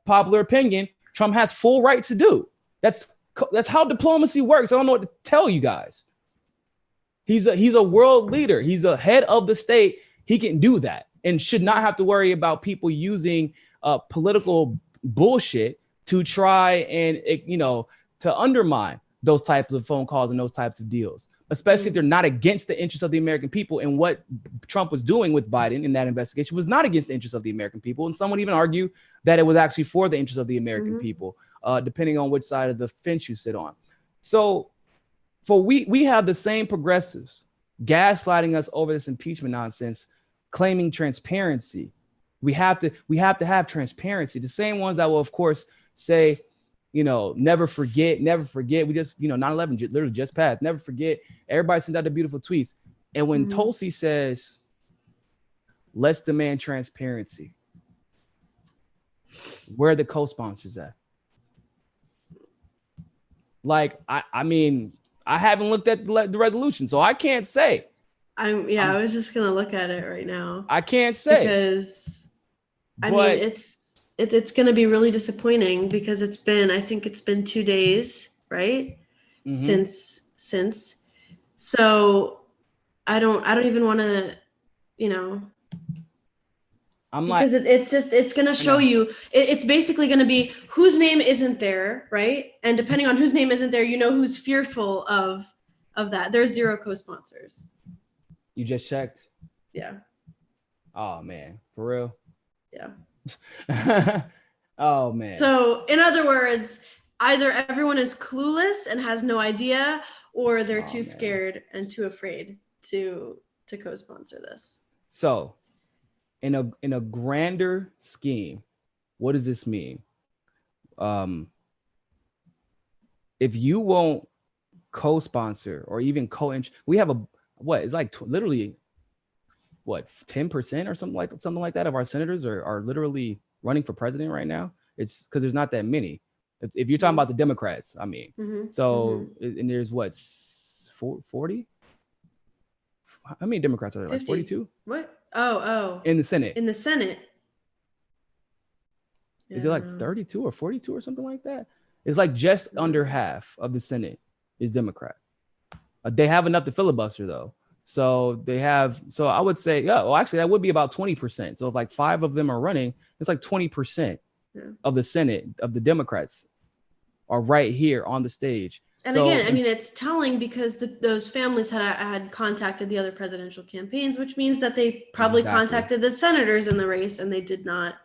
[SPEAKER 1] popular opinion, Trump has full right to do. That's how diplomacy works. I don't know what to tell you guys. He's a world leader. He's a head of the state. He can do that and should not have to worry about people using political bullshit to try and, to undermine those types of phone calls and those types of deals, especially if they're not against the interests of the American people. And what Trump was doing with Biden in that investigation was not against the interests of the American people. And some would even argue that it was actually for the interests of the American people, depending on which side of the fence you sit on. So we have the same progressives gaslighting us over this impeachment nonsense, claiming transparency. We have to have transparency. The same ones that will, of course, say, never forget, never forget. We just, 9/11 literally just passed. Never forget. Everybody sends out the beautiful tweets. And when Tulsi says, let's demand transparency, where are the co-sponsors at? I mean, I haven't looked at the resolution, so I can't say. I
[SPEAKER 2] was just gonna look at it right now.
[SPEAKER 1] I can't say
[SPEAKER 2] because it's gonna be really disappointing because I think it's been 2 days, right? Since. So I don't even want to, because it's going to show you, it's basically going to be whose name isn't there, right? And depending on whose name isn't there, who's fearful of that. There's 0 co-sponsors.
[SPEAKER 1] You just checked?
[SPEAKER 2] Yeah.
[SPEAKER 1] Oh man, for real?
[SPEAKER 2] Yeah.
[SPEAKER 1] Oh man.
[SPEAKER 2] So in other words, either everyone is clueless and has no idea, or they're too scared and too afraid to co-sponsor this.
[SPEAKER 1] So in a grander scheme, what does this mean? If you won't co-sponsor or even we have it's like literally 10% or something like that of our senators are literally running for president right now. It's because there's not that many. If you're talking about the Democrats, I mean, and there's 40? How many Democrats are there?
[SPEAKER 2] 50.
[SPEAKER 1] Like 42?
[SPEAKER 2] What? Oh.
[SPEAKER 1] In the Senate.
[SPEAKER 2] In the Senate.
[SPEAKER 1] Is it like 32 or 42 or something like that? It's like just under half of the Senate is Democrat. They have enough to filibuster though. So I would say, actually that would be about 20%. So if like 5 of them are running, it's like 20% of the Senate of the Democrats are right here on the stage.
[SPEAKER 2] And again, I mean, it's telling because those families had contacted the other presidential campaigns, which means that they probably contacted the senators in the race and they did not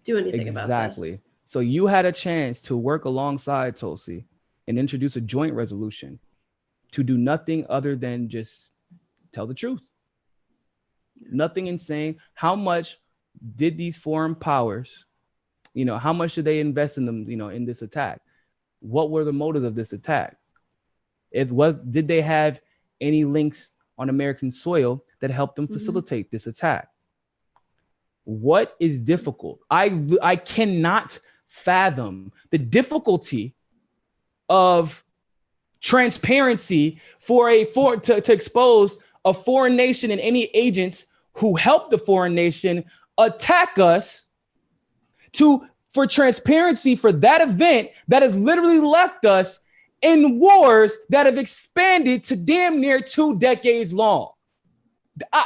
[SPEAKER 2] do anything about this.
[SPEAKER 1] So you had a chance to work alongside Tulsi and introduce a joint resolution to do nothing other than just tell the truth. Nothing insane. How much did these foreign powers, how much did they invest in them, in this attack? What were the motives of this attack? Did they have any links on American soil that helped them facilitate this attack? What is difficult? I cannot fathom the difficulty of transparency to expose a foreign nation and any agents who help the foreign nation attack us, for transparency for that event that has literally left us in wars that have expanded to damn near 2 decades long.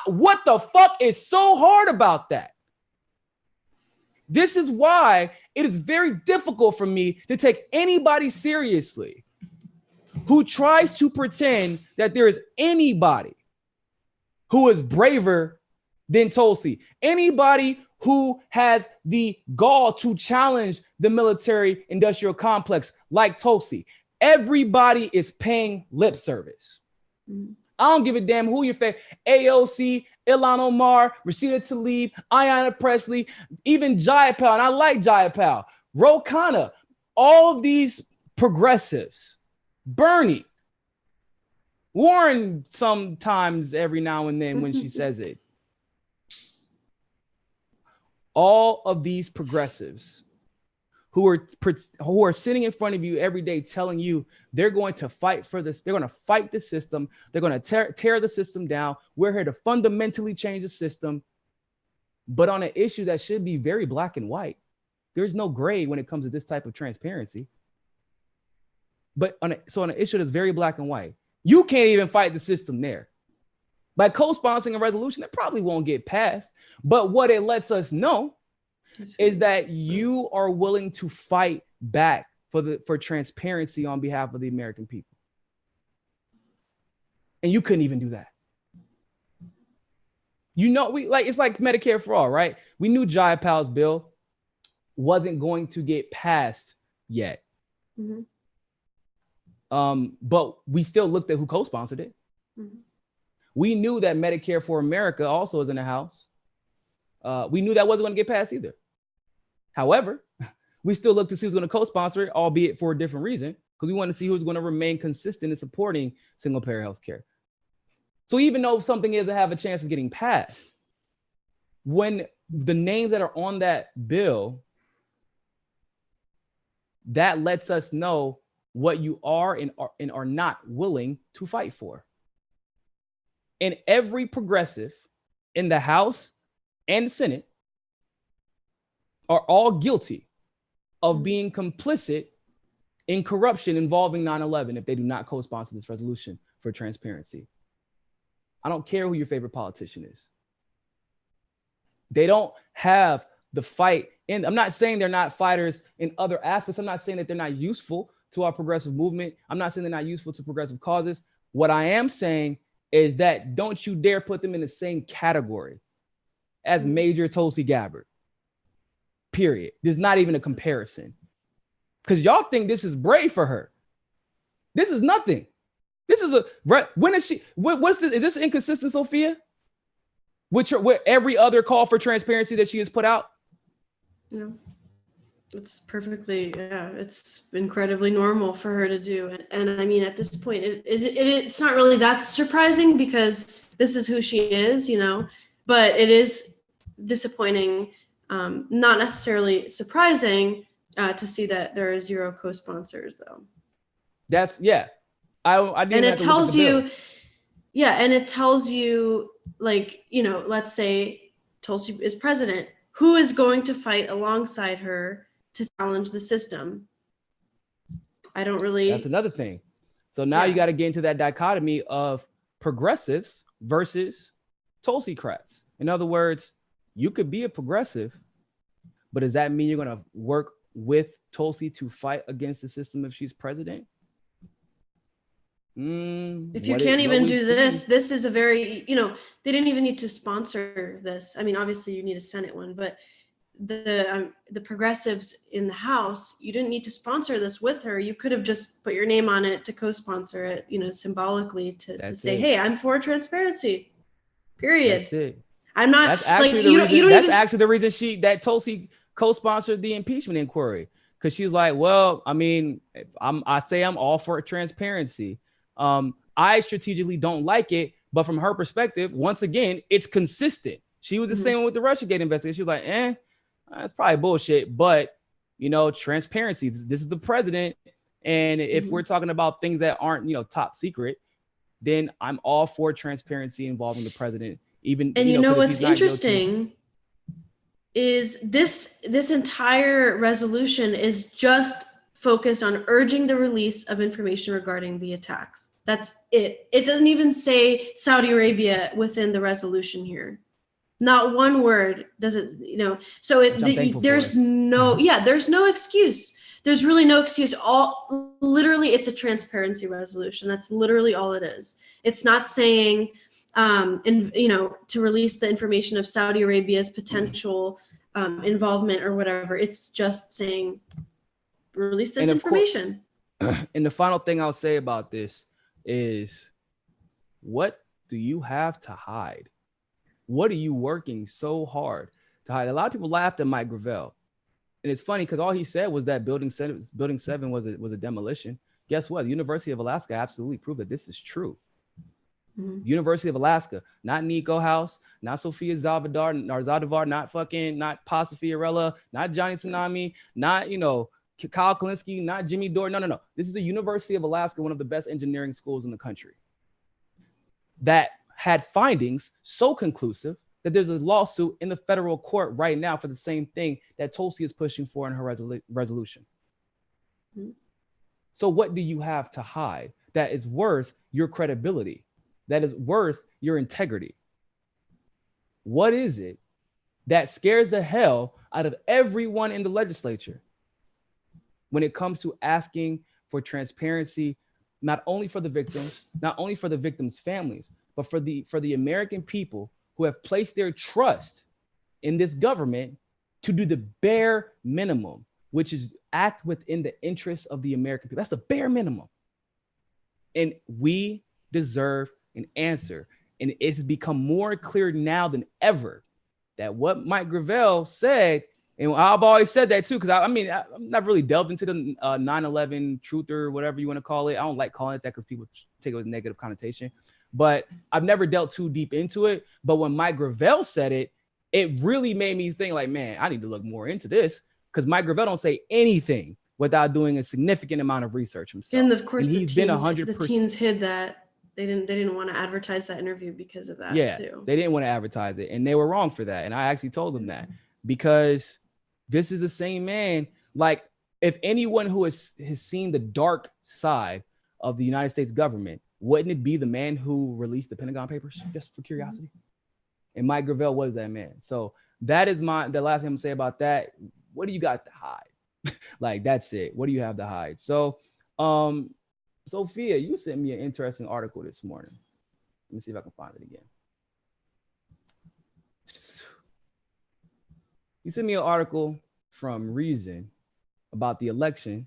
[SPEAKER 1] What the fuck is so hard about that? This is why it is very difficult for me to take anybody seriously who tries to pretend that there is anybody who is braver than Tulsi, anybody who has the gall to challenge the military industrial complex like Tulsi. Everybody is paying lip service. I don't give a damn who your favorite, AOC, Ilhan Omar, Rashida Tlaib, Ayanna Pressley, even Jayapal, and I like Jayapal, Ro Khanna, all of these progressives, Bernie, Warren sometimes every now and then when she says it. All of these progressives who are sitting in front of you every day telling you they're going to fight for this, they're going to fight the system, they're going to tear the system down. We're here to fundamentally change the system, but on an issue that should be very black and white. There's no gray when it comes to this type of transparency. But on an issue that's very black and white, you can't even fight the system there. By co-sponsoring a resolution that probably won't get passed, but what it lets us know is that you are willing to fight back for transparency on behalf of the American people. And you couldn't even do that. It's like Medicare for all, right? We knew Jayapal's bill wasn't going to get passed yet. But we still looked at who co-sponsored it. We knew that Medicare for America also is in the House. We knew that wasn't going to get passed either. However, we still looked to see who's going to co-sponsor it, albeit for a different reason, because we want to see who's going to remain consistent in supporting single-payer health care. So even though something doesn't have a chance of getting passed, when the names that are on that bill, that lets us know what you are and are not willing to fight for. And every progressive in the House and the Senate are all guilty of being complicit in corruption involving 9/11 if they do not co-sponsor this resolution for transparency. I don't care who your favorite politician is. They don't have the fight. And I'm not saying they're not fighters in other aspects. I'm not saying that they're not useful to our progressive movement. I'm not saying they're not useful to progressive causes. What I am saying is that don't you dare put them in the same category as Major Tulsi Gabbard. Period. There's not even a comparison. Because y'all think this is brave for her. This is nothing. This is when is she, what's this? Is this inconsistent, Sophia? With every other call for transparency that she has put out?
[SPEAKER 2] No. It's it's incredibly normal for her to do. And I mean, at this point, it's not really that surprising because this is who she is, but it is disappointing, not necessarily surprising to see that there are 0 co-sponsors though.
[SPEAKER 1] That's, yeah. I didn't.
[SPEAKER 2] And it tells you, and it tells you, like, let's say Tulsi is president, who is going to fight alongside her to challenge the system? I don't really.
[SPEAKER 1] That's another thing. So now you got to get into that dichotomy of progressives versus Tulsi-crats. In other words, you could be a progressive, but does that mean you're going to work with Tulsi to fight against the system if she's president?
[SPEAKER 2] If you can't even do this is a very, they didn't even need to sponsor this. I mean, obviously you need a Senate one, but the progressives in the House, you didn't need to sponsor this with her. You could have just put your name on it to co-sponsor it, you know, symbolically to say, hey, I'm for transparency. Period.
[SPEAKER 1] That's it.
[SPEAKER 2] I'm not.
[SPEAKER 1] That's actually
[SPEAKER 2] like,
[SPEAKER 1] the reason. That's actually the reason that Tulsi co-sponsored the impeachment inquiry, because she's like, well, I mean, I say I'm all for transparency. I strategically don't like it, but from her perspective, once again, it's consistent. She was the same with the Russiagate investigation. She was like, that's probably bullshit, but you know, transparency. This is the president, and if we're talking about things that aren't, you know, top secret, then I'm all for transparency involving the president. Even,
[SPEAKER 2] and you know what's interesting is this entire resolution is just focused on urging the release of information regarding the attacks. That's it. It doesn't even say Saudi Arabia within the resolution here. Not one word does it, you know. So there's no excuse. There's really no excuse. Literally, it's a transparency resolution. That's literally all it is. It's not saying, to release the information of Saudi Arabia's potential involvement or whatever. It's just saying, release this information.
[SPEAKER 1] And the final thing I'll say about this is, what do you have to hide? What are you working so hard to hide? A lot of people laughed at Mike Gravel. And it's funny because all he said was that Building 7 was a demolition. Guess what? The University of Alaska absolutely proved that this is true. The University of Alaska, not Niko House, not Sofia Zadavar, not Pasa Fiorella, not Johnny Tsunami, not, you know, Kyle Kalinske, not Jimmy Dore. No. This is the University of Alaska, one of the best engineering schools in the country, that had findings so conclusive that there's a lawsuit in the federal court right now for the same thing that Tulsi is pushing for in her resolution. So what do you have to hide that is worth your credibility, that is worth your integrity? What is it that scares the hell out of everyone in the legislature when it comes to asking for transparency, not only for the victims, not only for the victims' families, but for the American people who have placed their trust in this government to do the bare minimum, which is act within the interests of the American people. That's the bare minimum. And we deserve an answer. And it's become more clear now than ever that what Mike Gravel said, and I've always said that too, because I'm not really delved into the 9/11 truth or whatever you want to call it. I don't like calling it that because people take it with a negative connotation. But I've never dealt too deep into it. But when Mike Gravel said it, it really made me think like, man, I need to look more into this, because Mike Gravel don't say anything without doing a significant amount of research himself.
[SPEAKER 2] And of course, the teens hid that. They didn't want to advertise that interview because of that.
[SPEAKER 1] Yeah,
[SPEAKER 2] too.
[SPEAKER 1] They didn't want to advertise it, and they were wrong for that. And I actually told them that, because this is the same man. Like, if anyone who has seen the dark side of the United States government, wouldn't it be the man who released the Pentagon Papers, just for curiosity? And Mike Gravel was that man. So that is the last thing I'm gonna say about that. What do you got to hide? Like, that's it. What do you have to hide? So, Sophia, you sent me an interesting article this morning. Let me see if I can find it again. You sent me an article from Reason about the election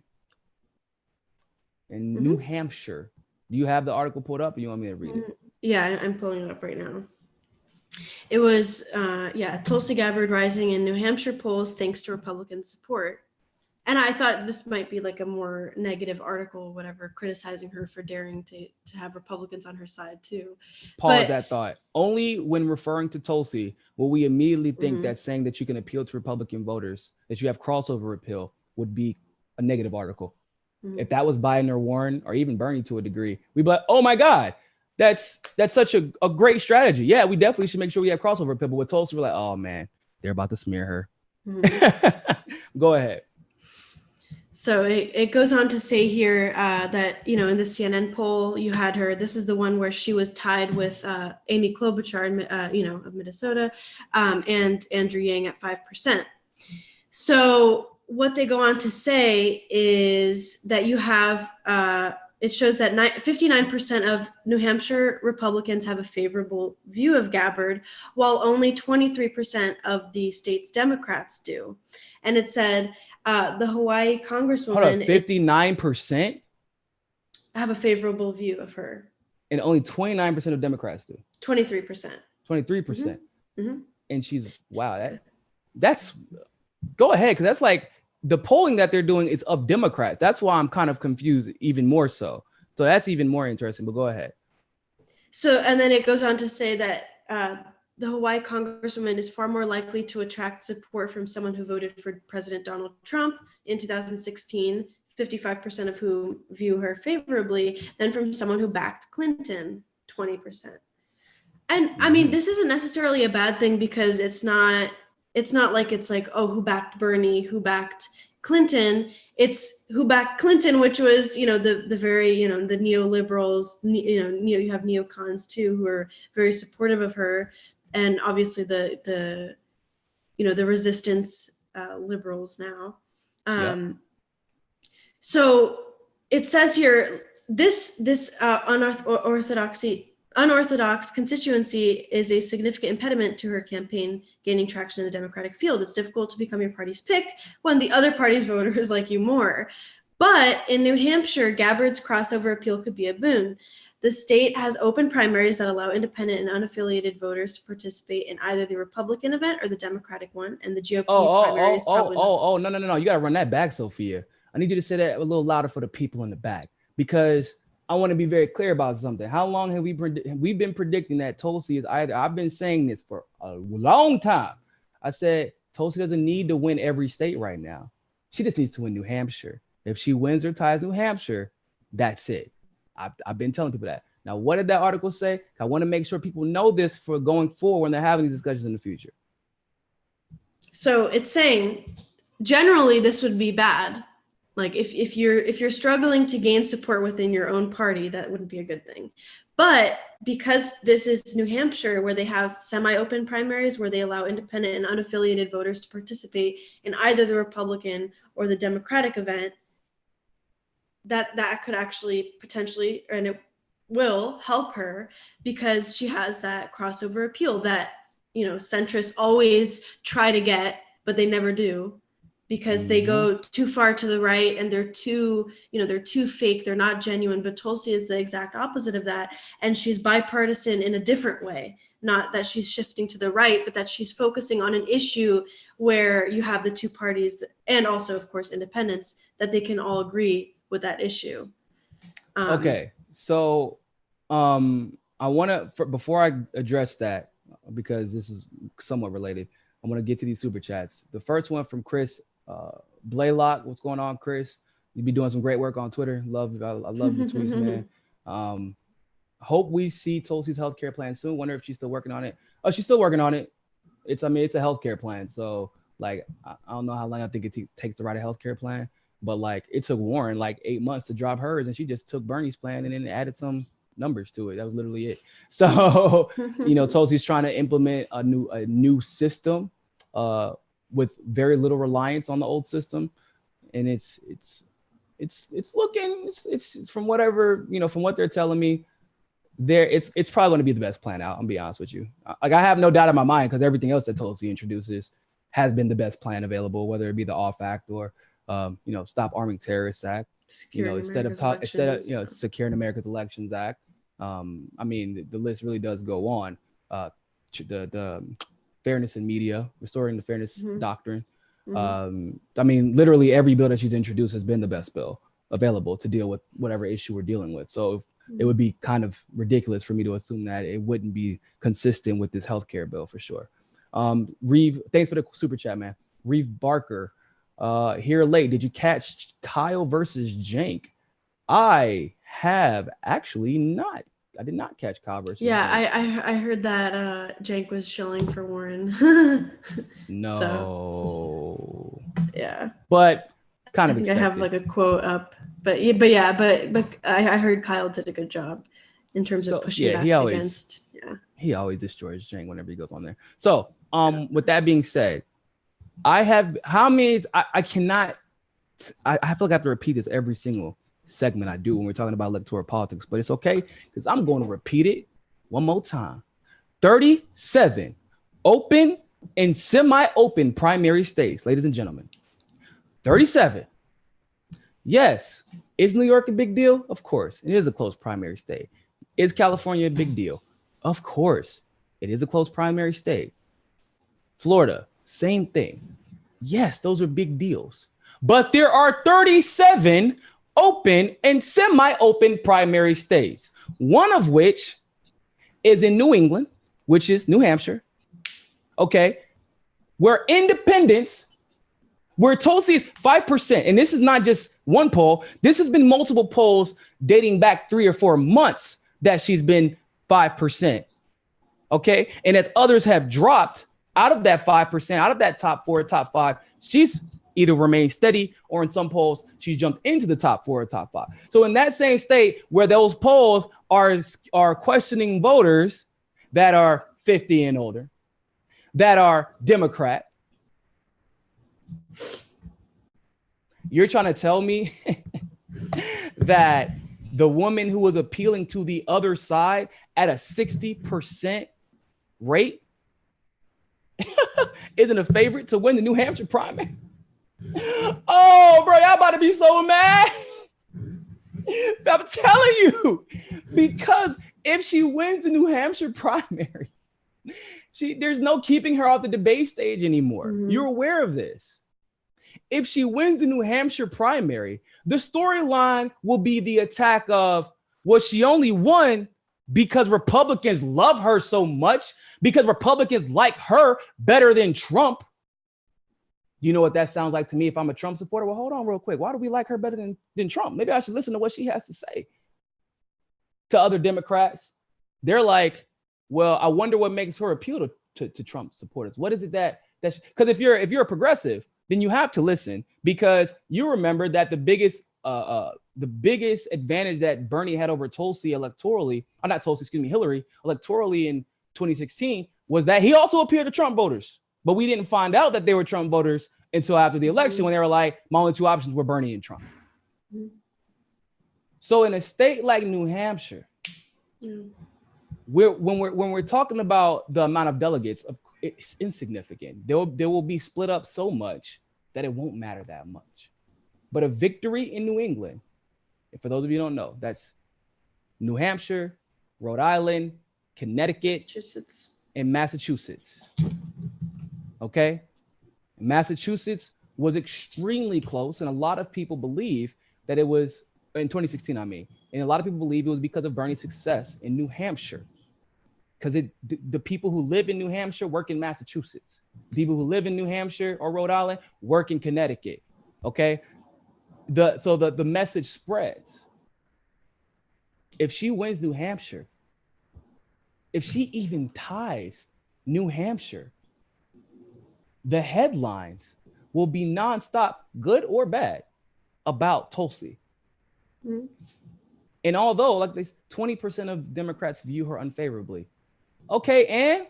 [SPEAKER 1] in New Hampshire. Do you have the article pulled up, or you want me to read it?
[SPEAKER 2] Yeah, I'm pulling it up right now. It was, Tulsi Gabbard rising in New Hampshire polls thanks to Republican support. And I thought this might be like a more negative article, whatever, criticizing her for daring to have Republicans on her side too.
[SPEAKER 1] Pause that thought. Only when referring to Tulsi will we immediately think that saying that you can appeal to Republican voters, that you have crossover appeal, would be a negative article. If that was Biden or Warren or even Bernie to a degree, we'd be like, oh my God, that's such a great strategy. Yeah, we definitely should make sure we have crossover appeal. But with Tulsi, we're like, oh man, they're about to smear her. Go ahead.
[SPEAKER 2] So it goes on to say here that, you know, in the CNN poll, you had her. This is the one where she was tied with Amy Klobuchar, of Minnesota, and Andrew Yang at 5%. So what they go on to say is that you have it shows that 59% of New Hampshire Republicans have a favorable view of Gabbard, while only 23% of the state's Democrats do. And it said the Hawaii Congresswoman
[SPEAKER 1] 59%
[SPEAKER 2] have a favorable view of her.
[SPEAKER 1] And only 29% of Democrats do.
[SPEAKER 2] 23%.
[SPEAKER 1] 23%. Mm-hmm. And she's, wow, that's, go ahead, because that's like, the polling that they're doing is of Democrats. That's why I'm kind of confused even more so. So that's even more interesting, but go ahead.
[SPEAKER 2] So, and then it goes on to say that the Hawaii Congresswoman is far more likely to attract support from someone who voted for President Donald Trump in 2016, 55% of whom view her favorably, than from someone who backed Clinton, 20%. And I mean, this isn't necessarily a bad thing, because it's not like it's like, oh, who backed Bernie, who backed Clinton. It's who backed Clinton, which was, the very, the neoliberals, you have neocons too, who are very supportive of her. And obviously the resistance liberals now. So it says here, this unorthodox constituency is a significant impediment to her campaign gaining traction in the Democratic field. It's difficult to become your party's pick when the other party's voters like you more. But in New Hampshire, Gabbard's crossover appeal could be a boon. The state has open primaries that allow independent and unaffiliated voters to participate in either the Republican event or the Democratic one, and the GOP primary is probably
[SPEAKER 1] no. You got to run that back, Sophia. I need you to say that a little louder for the people in the back, because I want to be very clear about something. How long have we've been predicting that Tulsi is either? I've been saying this for a long time. I said Tulsi doesn't need to win every state right now. She just needs to win New Hampshire. If she wins or ties New Hampshire, that's it. I've been telling people that. Now, what did that article say? I want to make sure people know this for going forward when they're having these discussions in the future.
[SPEAKER 2] So it's saying generally this would be bad. Like if you're struggling to gain support within your own party, that wouldn't be a good thing. But because this is New Hampshire, where they have semi-open primaries, where they allow independent and unaffiliated voters to participate in either the Republican or the Democratic event, that could actually potentially, and it will help her, because she has that crossover appeal that, centrists always try to get, but they never do, because they go too far to the right and they're too fake. They're not genuine. But Tulsi is the exact opposite of that. And she's bipartisan in a different way. Not that she's shifting to the right, but that she's focusing on an issue where you have the two parties, and also, of course, independents, that they can all agree with that issue.
[SPEAKER 1] Okay. So I want to, before I address that, because this is somewhat related, I want to get to these super chats. The first one from Chris Blaylock. What's going on, Chris? You be doing some great work on Twitter. I love your tweets, man. Hope we see Tulsi's healthcare plan soon. Wonder if she's still working on it. Oh, she's still working on it. It's a healthcare plan. So like, I don't know how long I think it takes to write a healthcare plan, but like it took Warren like 8 months to drop hers, and she just took Bernie's plan and then added some numbers to it. That was literally it. So, Tulsi's trying to implement a new system with very little reliance on the old system. And it's looking, it's from whatever, from what they're telling me, it's probably going to be the best plan out. I'm gonna be honest with you. Like, I have no doubt in my mind, because everything else that Tulsi introduces has been the best plan available, whether it be the Off Act or Stop Arming Terrorists Act. Instead of Securing America's Elections Act. I mean, the list really does go on. The fairness in media, restoring the fairness doctrine. I mean, literally every bill that she's introduced has been the best bill available to deal with whatever issue we're dealing with. So it would be kind of ridiculous for me to assume that it wouldn't be consistent with this healthcare bill for sure. Reeve, thanks for the super chat, man. Reeve Barker, here late. Did you catch Kyle versus Jank? I have actually not. I did not catch Kyle versus
[SPEAKER 2] Jank. I heard that Jank was shilling for Warren.
[SPEAKER 1] No.
[SPEAKER 2] So, yeah.
[SPEAKER 1] But kind of.
[SPEAKER 2] I think I have like a quote up, but I heard Kyle did a good job in terms of pushing back against. Yeah.
[SPEAKER 1] He always destroys Jank whenever he goes on there. So, with that being said, I have how many? I cannot. I feel like I have to repeat this every single segment I do when we're talking about electoral politics, but it's okay because I'm going to repeat it one more time. 37 open and semi-open primary states, ladies and gentlemen. 37. Yes. Is New York a big deal? Of course. It is a close primary state. Is California a big deal? Of course. It is a close primary state. Florida, same thing. Yes, those are big deals. But there are 37 open and semi-open primary states, one of which is in New England, which is New Hampshire, okay, where independents, where Tulsi is 5%, and this is not just one poll, this has been multiple polls dating back 3 or 4 months that she's been 5%, okay? And as others have dropped out of that 5%, out of that top 4, top 5, she's either remained steady or in some polls, she's jumped into the top 4 or top 5. So in that same state where those polls are questioning voters that are 50 and older, that are Democrat, you're trying to tell me that the woman who was appealing to the other side at a 60% rate isn't a favorite to win the New Hampshire primary? Oh, bro, y'all about to be so mad. I'm telling you, because if she wins the New Hampshire primary, there's no keeping her off the debate stage anymore. Mm-hmm. You're aware of this. If she wins the New Hampshire primary, the storyline will be the attack of, well, she only won because Republicans love her so much, because Republicans like her better than Trump. You know what that sounds like to me if I'm a Trump supporter? Well, hold on real quick. Why do we like her better than Trump? Maybe I should listen to what she has to say. To other Democrats, they're like, well, I wonder what makes her appeal to Trump supporters. What is it because if you're a progressive, then you have to listen, because you remember that the biggest advantage that Bernie had over Tulsi electorally, or not Tulsi, excuse me, Hillary electorally in 2016 was that he also appealed to Trump voters. But we didn't find out that they were Trump voters until after the election, when they were like, my only 2 options were Bernie and Trump. So in a state like New Hampshire, when we're talking about the amount of delegates, it's insignificant. There will be split up so much that it won't matter that much. But a victory in New England, and for those of you who don't know, that's New Hampshire, Rhode Island, Connecticut, and Massachusetts. Okay? Massachusetts was extremely close, and a lot of people believe that it was, in 2016, I mean, and a lot of people believe it was because of Bernie's success in New Hampshire. Because the people who live in New Hampshire work in Massachusetts. People who live in New Hampshire or Rhode Island work in Connecticut. Okay? So the message spreads. If she wins New Hampshire, if she even ties New Hampshire, the headlines will be nonstop, good or bad, about Tulsi. Mm-hmm. And although, like this, 20% of Democrats view her unfavorably. Okay, and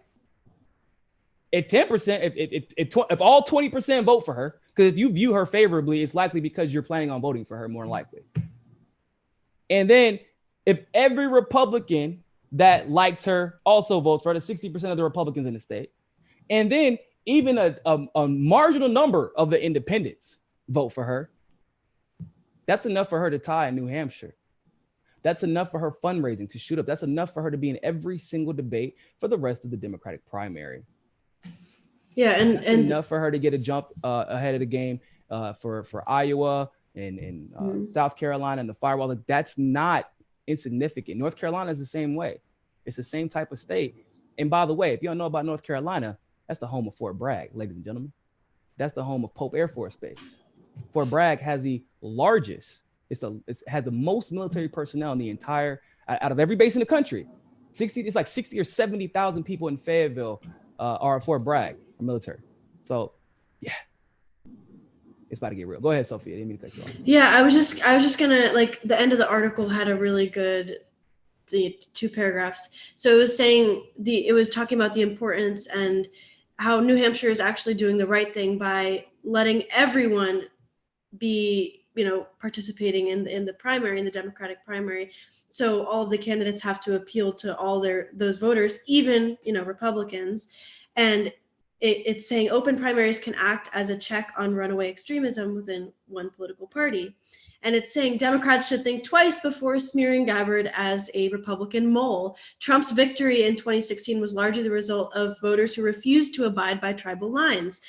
[SPEAKER 1] if 10%, if all 20% vote for her, because if you view her favorably, it's likely because you're planning on voting for her more than likely. And then if every Republican that liked her also votes for her, the 60% of the Republicans in the state, and then even a marginal number of the independents vote for her, that's enough for her to tie in New Hampshire. That's enough for her fundraising to shoot up. That's enough for her to be in every single debate for the rest of the Democratic primary.
[SPEAKER 2] Yeah, and
[SPEAKER 1] enough for her to get a jump ahead of the game for Iowa and South Carolina and the firewall. That's not insignificant. North Carolina is the same way. It's the same type of state. And by the way, if you don't know about North Carolina, that's the home of Fort Bragg, ladies and gentlemen. That's the home of Pope Air Force Base. Fort Bragg has the largest. It has the most military personnel in the entire, out of every base in the country. It's like 60 or 70,000 people in Fayetteville are at Fort Bragg, are military. So, yeah, it's about to get real. Go ahead, Sophia. I didn't mean to cut you off.
[SPEAKER 2] Yeah, I was just gonna, like, the end of the article had a really good, the 2 paragraphs. So it was talking about the importance and how New Hampshire is actually doing the right thing by letting everyone be participating in the primary, in the Democratic primary. So all of the candidates have to appeal to all those voters, even, Republicans. And it's saying open primaries can act as a check on runaway extremism within one political party. And it's saying Democrats should think twice before smearing Gabbard as a Republican mole. Trump's victory in 2016 was largely the result of voters who refused to abide by tribal lines.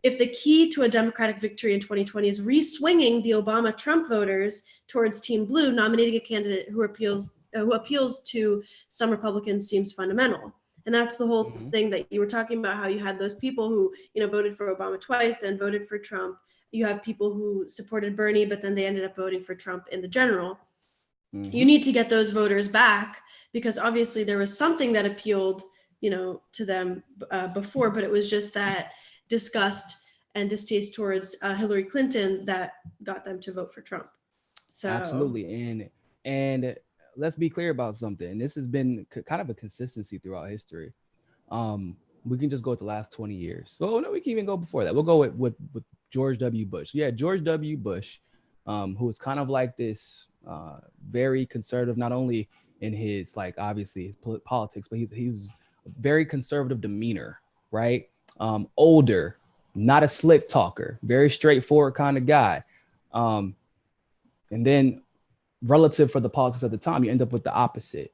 [SPEAKER 2] If the key to a Democratic victory in 2020 is re-swinging the Obama-Trump voters towards Team Blue, nominating a candidate who appeals to some Republicans seems fundamental. And that's the whole thing that you were talking about, how you had those people who, voted for Obama twice, then voted for Trump. You have people who supported Bernie, but then they ended up voting for Trump in the general. You need to get those voters back, because obviously there was something that appealed, to them before, but it was just that disgust and distaste towards Hillary Clinton that got them to vote for Trump. So
[SPEAKER 1] absolutely. And let's be clear about something. And this has been kind of a consistency throughout history. We can just go with the last 20 years. So no, we can even go before that. We'll go with George W. Bush. Yeah, George W. Bush, who was kind of like this very conservative, not only in his, like, obviously his politics, but he was very conservative demeanor, right? Older, not a slick talker, very straightforward kind of guy. And then relative for the politics of the time, you end up with the opposite.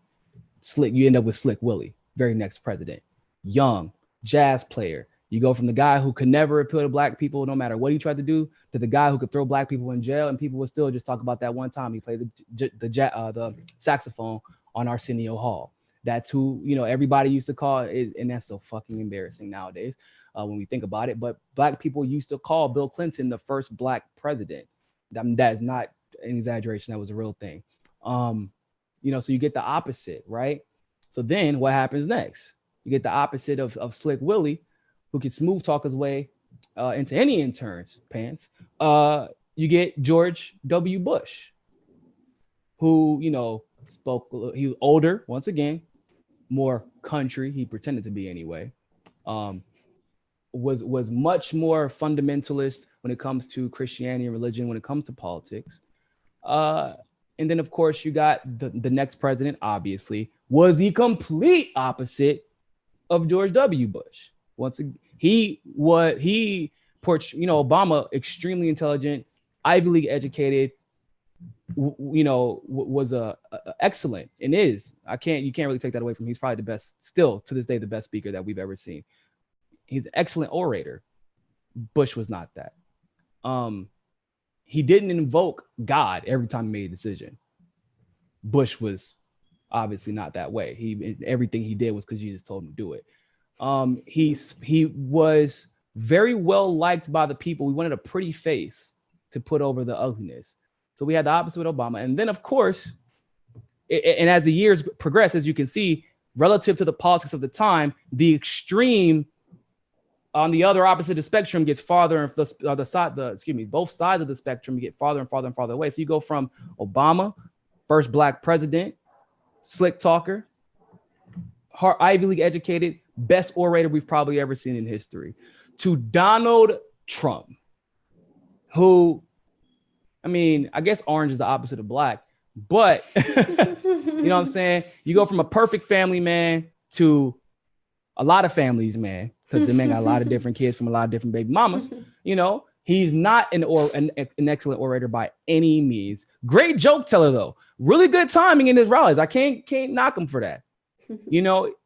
[SPEAKER 1] You end up with Slick Willie, very next president. Young, jazz player. You go from the guy who could never appeal to black people, no matter what he tried to do, to the guy who could throw black people in jail, and people would still just talk about that one time he played the saxophone on Arsenio Hall. That's who, everybody used to call it, and that's so fucking embarrassing nowadays when we think about it. But black people used to call Bill Clinton the first black president. That is not an exaggeration. That was a real thing. So you get the opposite, right? So then what happens next? You get the opposite of Slick Willie, who can smooth talk his way into any intern's pants. You get George W. Bush, who, spoke, he was older, once again, more country, he pretended to be anyway, was much more fundamentalist when it comes to Christianity and religion, when it comes to politics. And then, of course, you got the next president, obviously, was the complete opposite of George W. Bush. Once again, Obama, extremely intelligent, Ivy League educated, was excellent, and is. You can't really take that away from him. He's probably the best, still to this day, the best speaker that we've ever seen. He's an excellent orator. Bush was not that. He didn't invoke God every time he made a decision. Bush was obviously not that way. Everything he did was because Jesus told him to do it. He was very well liked by the people. We wanted a pretty face to put over the ugliness. So we had the opposite with Obama. And then, of course, and as the years progress, as you can see, relative to the politics of the time, the extreme on the other opposite of the spectrum gets farther, and both sides of the spectrum get farther and farther and farther away. So you go from Obama, first black president, slick talker, Ivy League educated, best orator we've probably ever seen in history, to Donald Trump, who, I guess orange is the opposite of black, but you know what I'm saying? You go from a perfect family man to a lot of families, man, because the man got a lot of different kids from a lot of different baby mamas. He's not an excellent orator by any means. Great joke teller, though. Really good timing in his rallies. I can't knock him for that.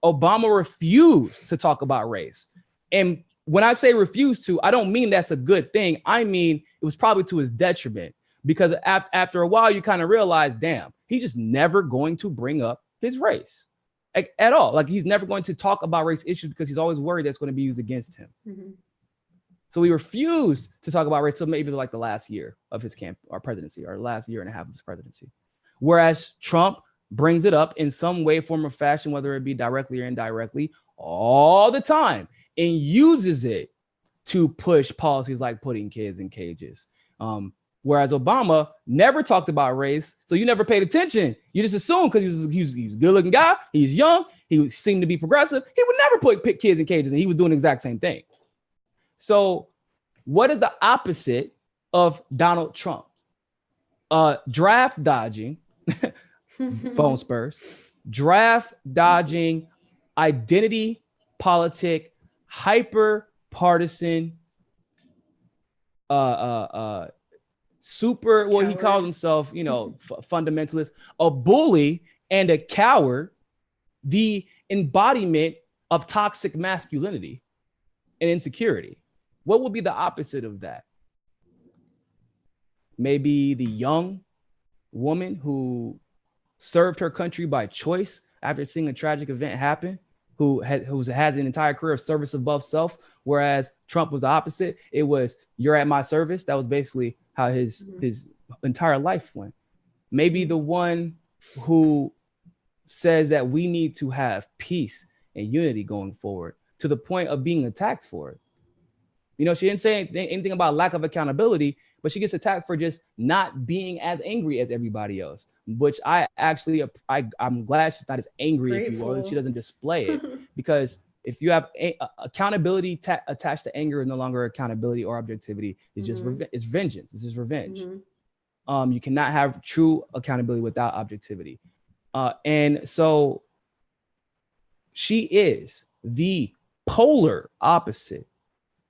[SPEAKER 1] Obama refused to talk about race. And when I say refused to, I don't mean that's a good thing. I mean, it was probably to his detriment, because after a while, you kind of realize, damn, he's just never going to bring up his race at all. Like, he's never going to talk about race issues because he's always worried that's going to be used against him. Mm-hmm. So he refused to talk about race. So maybe like the last year of his presidency, or last year and a half of his presidency. Whereas Trump brings it up in some way, form, or fashion, whether it be directly or indirectly, all the time, and uses it to push policies like putting kids in cages. Whereas Obama never talked about race, so you never paid attention. You just assumed because he was a good-looking guy, he's young, he seemed to be progressive, he would never put kids in cages, and he was doing the exact same thing. So what is the opposite of Donald Trump? Draft dodging, bone spurs, draft dodging, identity politic, hyper partisan, super, well, he calls himself, you know, fundamentalist, a bully and a coward, the embodiment of toxic masculinity and insecurity. What would be the opposite of that? Maybe the young woman who served her country by choice after seeing a tragic event happen, who has an entire career of service above self, whereas Trump was the opposite. It was, you're at my service. That was basically how his entire life went. Maybe the one who says that we need to have peace and unity going forward, to the point of being attacked for it. You know, she didn't say anything about lack of accountability, but she gets attacked for just not being as angry as everybody else, which I'm glad she's not as angry, Grateful. If you will, and she doesn't display it. Because if you have accountability attached to anger, is no longer accountability or objectivity. It's just it's vengeance. This is revenge. You cannot have true accountability without objectivity. And so she is the polar opposite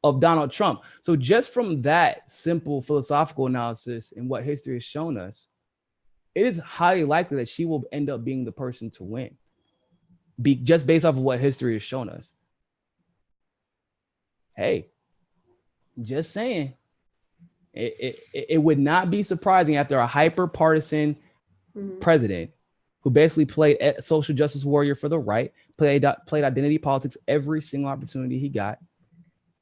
[SPEAKER 1] of Donald Trump. So just from that simple philosophical analysis and what history has shown us, it is highly likely that she will end up being the person to win, just based off of what history has shown us. Hey, just saying, it would not be surprising after a hyper partisan president who basically played a social justice warrior for the right, played identity politics every single opportunity he got,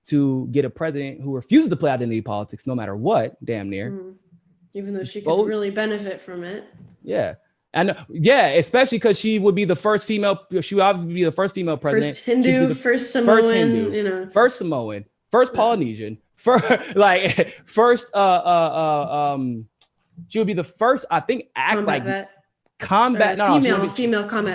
[SPEAKER 1] to get a president who refuses to play identity politics no matter what, damn near.
[SPEAKER 2] Even though she could really benefit from it.
[SPEAKER 1] Yeah. And yeah, especially because she would be the first female, she would obviously be the first female president.
[SPEAKER 2] First Hindu, first Samoan, you know.
[SPEAKER 1] First Samoan, first Polynesian, she would be the first, I think,
[SPEAKER 2] female combat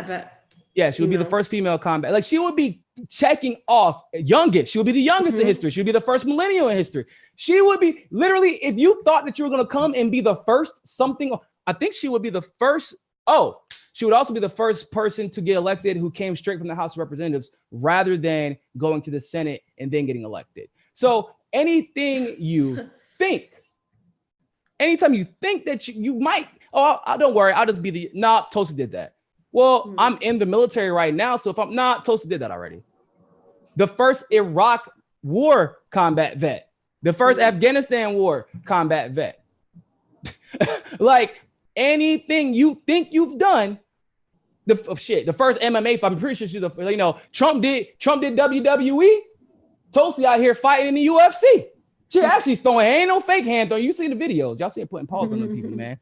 [SPEAKER 2] vet.
[SPEAKER 1] Yeah, she would be the first female combat. Like, she would be checking off youngest. She would be the youngest in history. She would be the first millennial in history. She would be literally, if you thought that you were going to come and be the first something, I think she would be the first. Oh, she would also be the first person to get elected who came straight from the House of Representatives rather than going to the Senate and then getting elected. So anything you think, anytime you think that you might, don't worry, I'll just be Tulsi did that. Well, I'm in the military right now, so if I'm not, Tulsi did that already. The first Iraq war combat vet, the first Afghanistan war combat vet. Like, anything you think you've done, the first MMA, I'm pretty sure Trump did WWE. Tulsi out here fighting in the UFC. She actually throwing, ain't no fake hand throwing. You see the videos, y'all see it putting paws on the people, man.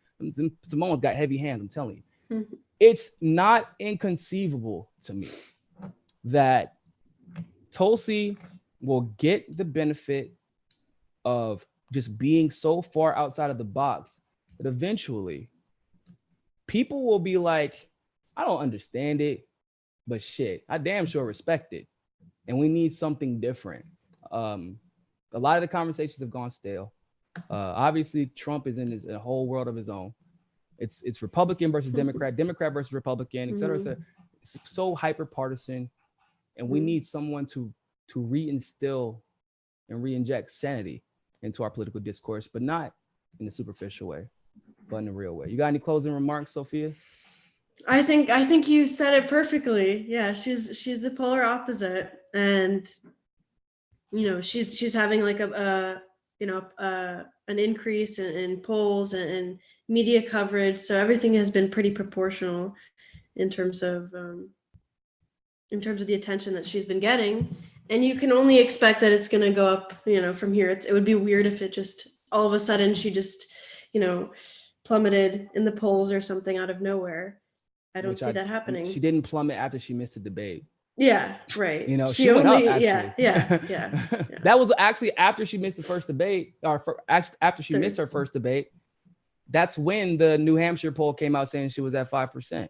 [SPEAKER 1] Samoa's got heavy hands, I'm telling you. It's not inconceivable to me that Tulsi will get the benefit of just being so far outside of the box that eventually people will be like, I don't understand it, but shit, I damn sure respect it. And we need something different. A lot of the conversations have gone stale. Obviously, Trump is in a whole world of his own. It's Republican versus Democrat, Democrat versus Republican, et cetera, et cetera. It's so hyper partisan, and we need someone to reinstill and re-inject sanity into our political discourse, but not in a superficial way, but in a real way. You got any closing remarks, Sophia?
[SPEAKER 2] I think you said it perfectly. Yeah, she's the polar opposite, and she's having like an increase in polls and media coverage. So everything has been pretty proportional in terms of the attention that she's been getting. And you can only expect that it's going to go up, from here. It would be weird if it just all of a sudden she just, plummeted in the polls or something out of nowhere. I don't see that happening.
[SPEAKER 1] She didn't plummet after she missed a debate.
[SPEAKER 2] Yeah, right.
[SPEAKER 1] She went up, actually.
[SPEAKER 2] Yeah.
[SPEAKER 1] That was actually after she missed the first debate, or after she missed her first debate. That's when the New Hampshire poll came out saying she was at 5%.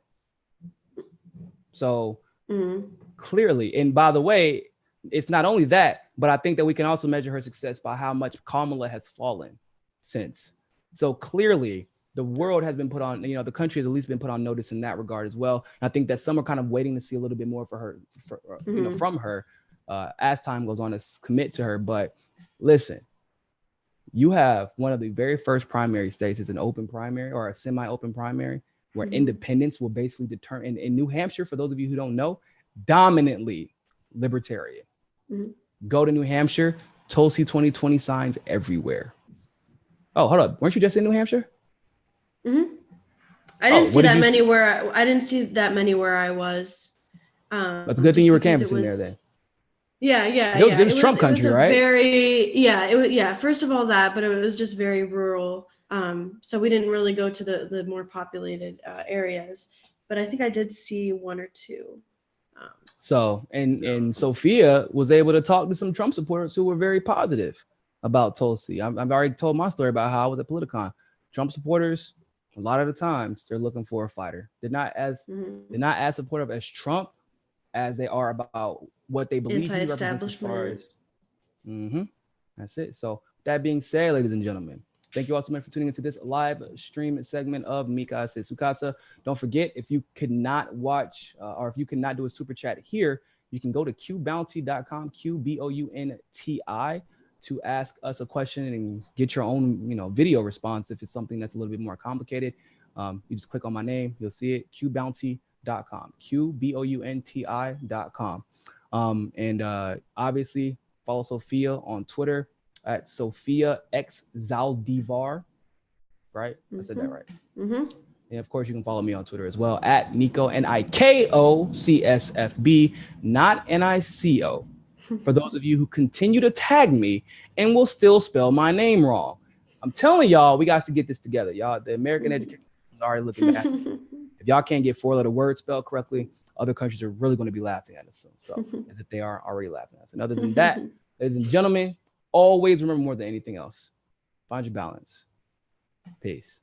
[SPEAKER 1] So clearly, and by the way, it's not only that, but I think that we can also measure her success by how much Kamala has fallen since. So clearly, the world has been put on, the country has at least been put on notice in that regard as well. And I think that some are kind of waiting to see a little bit more for her, from her as time goes on to commit to her. But listen, you have one of the very first primary states is an open primary or a semi-open primary where independents will basically determine. In New Hampshire, for those of you who don't know, dominantly libertarian. Go to New Hampshire, Tulsi 2020 signs everywhere. Oh, hold up. Weren't you just in New Hampshire?
[SPEAKER 2] I didn't see that many where I didn't see that many where I was.
[SPEAKER 1] That's a good thing you were canvassing there then.
[SPEAKER 2] Yeah.
[SPEAKER 1] It was Trump country, right?
[SPEAKER 2] First of all that, but it was just very rural. So we didn't really go to the more populated areas, but I think I did see one or two.
[SPEAKER 1] And Sophia was able to talk to some Trump supporters who were very positive about Tulsi. I've already told my story about how I was at Politicon. Trump supporters, a lot of the times, they're looking for a fighter. They're not as supportive as Trump as they are about what they believe.
[SPEAKER 2] Anti-establishment.
[SPEAKER 1] That's it. So that being said, ladies and gentlemen, thank you all so much for tuning into this live stream segment of Mikasa Sukasa. Don't forget, if you could not watch or if you could not do a super chat here, you can go to qbounty.com, QBOUNTI, to ask us a question and get your own, video response. If it's something that's a little bit more complicated, you just click on my name, you'll see it, qbounty.com, QBOUNTI.com. And obviously follow Sophia on Twitter at Sophia X Zaldivar, right? I said that right. And of course, you can follow me on Twitter as well at Niko, NIKO CSFB, not NICO. For those of you who continue to tag me and will still spell my name wrong. I'm telling y'all, we got to get this together. Y'all, the American education is already looking bad. If y'all can't get 4-letter words spelled correctly, other countries are really going to be laughing at us. So as if they are already laughing at us. And other than that, ladies and gentlemen, always remember more than anything else, find your balance. Peace.